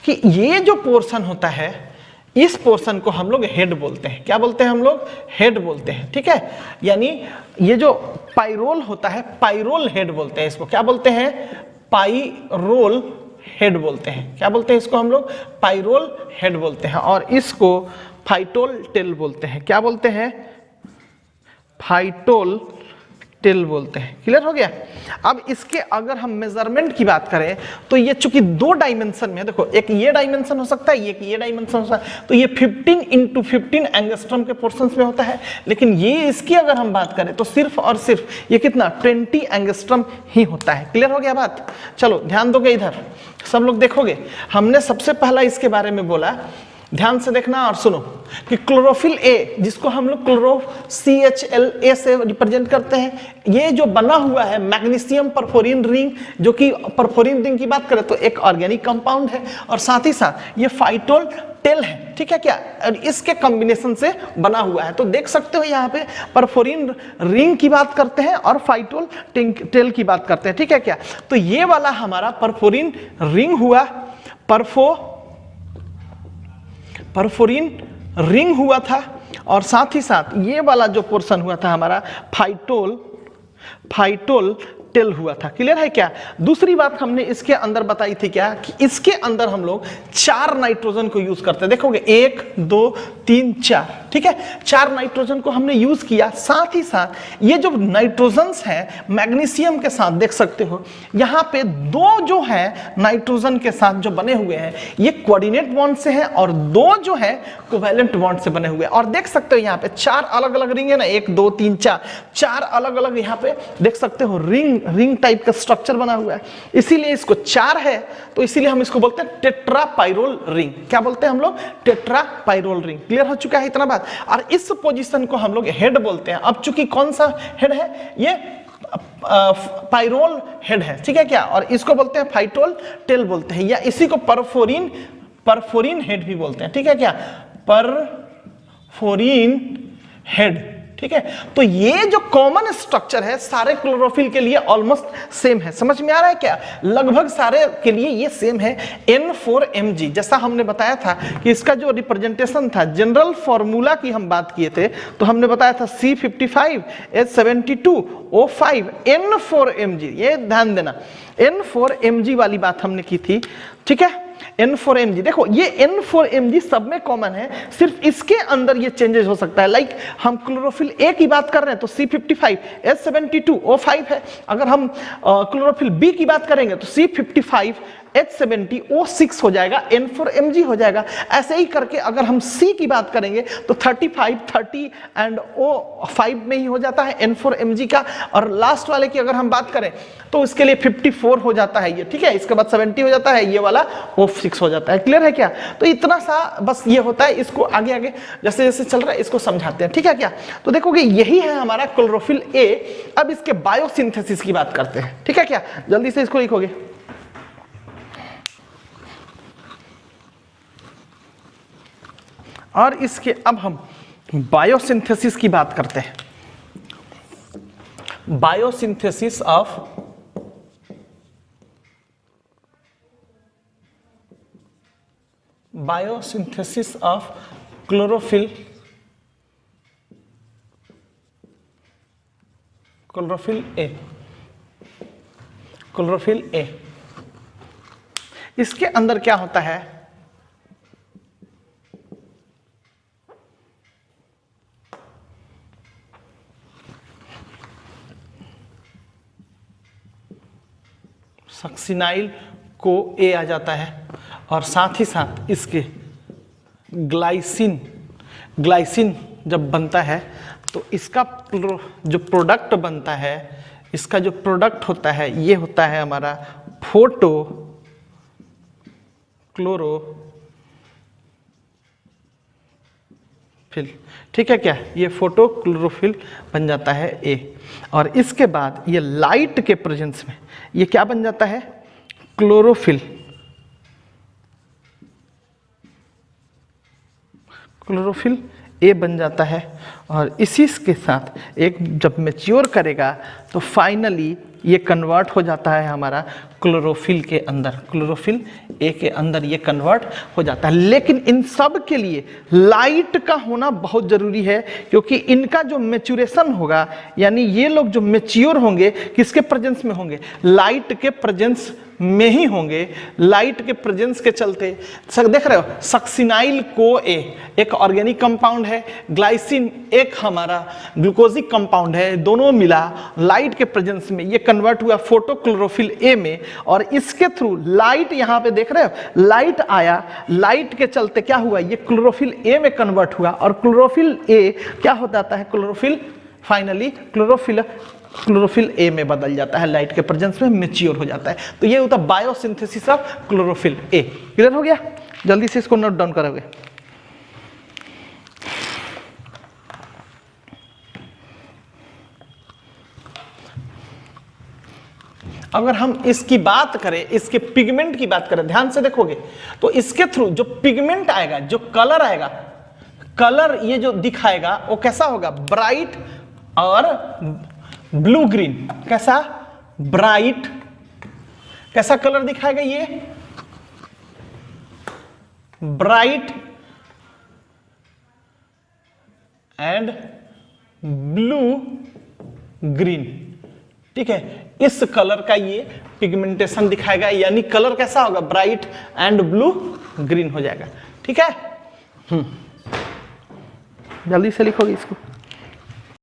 [SPEAKER 1] कि ये जो पोर्शन होता है, इस पोर्शन को हम लोग हेड बोलते हैं। क्या बोलते हैं हम लोग, हेड बोलते हैं। ठीक है, यानी ये जो पाइरोल होता है, पाइरोल हेड बोलते हैं इसको। क्या बोलते हैं, पाइरोल हेड बोलते हैं। क्या बोलते हैं इसको हम लोग, पाइरोल हेड बोलते हैं। और इसको फाइटोल टेल बोलते हैं। क्या बोलते हैं, फाइटोल टेल बोलते हैं। क्लियर हो गया। अब इसके अगर हम मेजरमेंट की बात करें तो ये चूंकि 2 डायमेंशन में, देखो एक ये डायमेंशन हो सकता है, एक ये डायमेंशन हो सकता है, तो ये 15 × 15 एंगस्ट्रॉम के पोर्शंस में होता है। लेकिन ये इसकी अगर हम बात करें तो सिर्फ और सिर्फ ये कितना, 20 एंगस्ट्रॉम ही होता है। क्लियर हो गया बात। चलो ध्यान दोगे इधर, सब लोग देखोगे, हमने सबसे पहला इसके बारे में बोला, ध्यान से देखना और सुनो कि क्लोरोफिल ए, जिसको हम लोग क्लोरो CHLA से रिप्रेजेंट करते हैं, ये जो बना हुआ है मैग्नीशियम परफोरिन रिंग, जो कि परफोरिन रिंग की बात करें तो एक ऑर्गेनिक कंपाउंड है, और साथ ही साथ ये फाइटोल टेल है। ठीक है क्या, और इसके कॉम्बिनेशन से बना हुआ है। तो देख सकते हो यहाँ पे परफोरिन रिंग की बात करते हैं और फाइटोल टेल की बात करते हैं। ठीक है क्या, तो ये वाला हमारा परफोरिन रिंग हुआ, परफोरिन रिंग हुआ था, और साथ ही साथ ये वाला जो पोर्शन हुआ था हमारा फाइटोल टेल हुआ था। क्लियर है क्या? दूसरी बात हमने इसके अंदर बताई थी क्या, कि इसके अंदर हम लोग 4 नाइट्रोजन को यूज करते हैं। देखोगे 1 2 3 4, ठीक है, 4 नाइट्रोजन को हमने यूज किया। साथ ही साथ ये जो नाइट्रोजन्स हैं मैग्नीशियम के साथ देख सकते हो, यहाँ पे 2 जो है नाइट्रोजन के साथ जो बने हुए हैं ये कोऑर्डिनेट बॉन्ड से हैं, और 2 जो है कोवैलेंट बॉन्ड से बने हुए हैं। और देख सकते हो यहाँ पे 4 अलग अलग रिंग है ना, 1 2 3 4 अलग अलग यहाँ पे देख सकते हो रिंग टाइप का स्ट्रक्चर बना हुआ है। इसीलिए इसको 4 है, तो इसीलिए हम इसको बोलते हैं टेट्रापाइरोल रिंग। क्या बोलते हैं हम लोग? टेट्रापाइरोल रिंग। क्लियर हो चुका है इतना बात? और इस पोजीशन को हम लोग हेड बोलते हैं। अब चूंकि कौन सा हेड है, ये पाइरोल हेड है, ठीक है क्या, और इसको बोलते हैं फाइटोल टेल बोलते हैं, या इसी को परफोरिन हेड भी बोलते हैं, ठीक है क्या, परफोरिन हेड, ठीक है। तो ये जो कॉमन स्ट्रक्चर है सारे क्लोरोफिल के लिए ऑलमोस्ट सेम है। समझ में आ रहा है क्या? लगभग सारे के लिए ये सेम है। N4Mg जैसा हमने बताया था कि इसका जो रिप्रेजेंटेशन था, जनरल फॉर्मूला की हम बात किए थे, तो हमने बताया था C55H72O5 N4Mg। ये ध्यान देना, N4Mg वाली बात हमने की थी, ठीक है। N4Mg देखो, ये N4Mg सब में कॉमन है, सिर्फ इसके अंदर ये चेंजेस हो सकता है। लाइक हम क्लोरोफिल A की बात कर रहे हैं तो C55H72O5 है। अगर हम क्लोरोफिल B की बात करेंगे तो C55H70O6 हो जाएगा, N4Mg हो जाएगा। ऐसे ही करके अगर हम C की बात करेंगे तो 35 एंड O5 में ही हो जाता है N4Mg का। और लास्ट वाले की अगर हम बात करें तो इसके लिए 54 हो जाता है ये, ठीक है। इसके बाद 70 हो जाता है, ये वाला O6 हो जाता है। क्लियर है क्या? तो इतना सा बस ये होता है। इसको आगे आगे जैसे जैसे चल रहा है इसको समझाते हैं, ठीक है क्या। तो देखोगे यही है हमारा क्लोरोफिल A। अब इसके बायोसिंथेसिस की बात करते हैं, ठीक है क्या। जल्दी से इसको लिखोगे। और इसके अब हम बायोसिंथेसिस की बात करते हैं। Biosynthesis of chlorophyll A। इसके अंदर क्या होता है, सक्सिनाइल को A आ जाता है, और साथ ही साथ इसके ग्लाइसिन जब बनता है तो इसका जो प्रोडक्ट बनता है, इसका जो प्रोडक्ट होता है ये होता है हमारा फोटो क्लोरोफिल, ठीक है क्या। ये फोटो क्लोरोफिल बन जाता है A। और इसके बाद ये लाइट के प्रेजेंस में ये क्या बन जाता है, क्लोरोफिल A बन जाता है। और इसी के साथ एक जब मैच्योर करेगा तो फाइनली ये कन्वर्ट हो जाता है हमारा क्लोरोफिल के अंदर, क्लोरोफिल A के अंदर ये कन्वर्ट हो जाता है। लेकिन इन सब के लिए लाइट का होना बहुत जरूरी है, क्योंकि इनका जो मैच्योरेशन होगा, यानी ये लोग जो मैच्योर होंगे किसके प्रेजेंस में होंगे, लाइट के प्रेजेंस में ही होंगे। लाइट के प्रेजेंस के चलते देख रहे हो, सक्सिनाइल को A एक ऑर्गेनिक कंपाउंड है, ग्लाइसिन एक हमारा ग्लूकोजिक कंपाउंड है, दोनों मिला लाइट के प्रेजेंस में ये कन्वर्ट हुआ फोटोक्लोरोफिल A में। और इसके थ्रू लाइट, यहां पे देख रहे हो लाइट आया, लाइट के चलते क्या हुआ, ये क्लोरोफिल A में कन्वर्ट हुआ। और क्लोरोफिल A क्या हो जाता है, क्लोरोफिल फाइनली क्लोरोफिल A में बदल जाता है, लाइट के प्रेजेंस में मैच्योर हो जाता है। तो ये होता है biosynthesis of chlorophyll A। Clear हो गया? जल्दी से इसको नोट डाउन करोगे। अगर हम इसकी बात करें, इसके पिगमेंट की बात करें, ध्यान से देखोगे तो इसके थ्रू जो पिगमेंट आएगा, जो कलर आएगा, कलर ये जो दिखाएगा वो कैसा होगा, ब्राइट और ब्लू ग्रीन। कैसा, ब्राइट, कैसा कलर दिखाएगा ये, ब्राइट एंड ब्लू ग्रीन, ठीक है, इस कलर का ये पिगमेंटेशन दिखाएगा, यानी कलर कैसा होगा, ब्राइट एंड ब्लू ग्रीन हो जाएगा। ठीक है, जल्दी से लिखोगे इसको।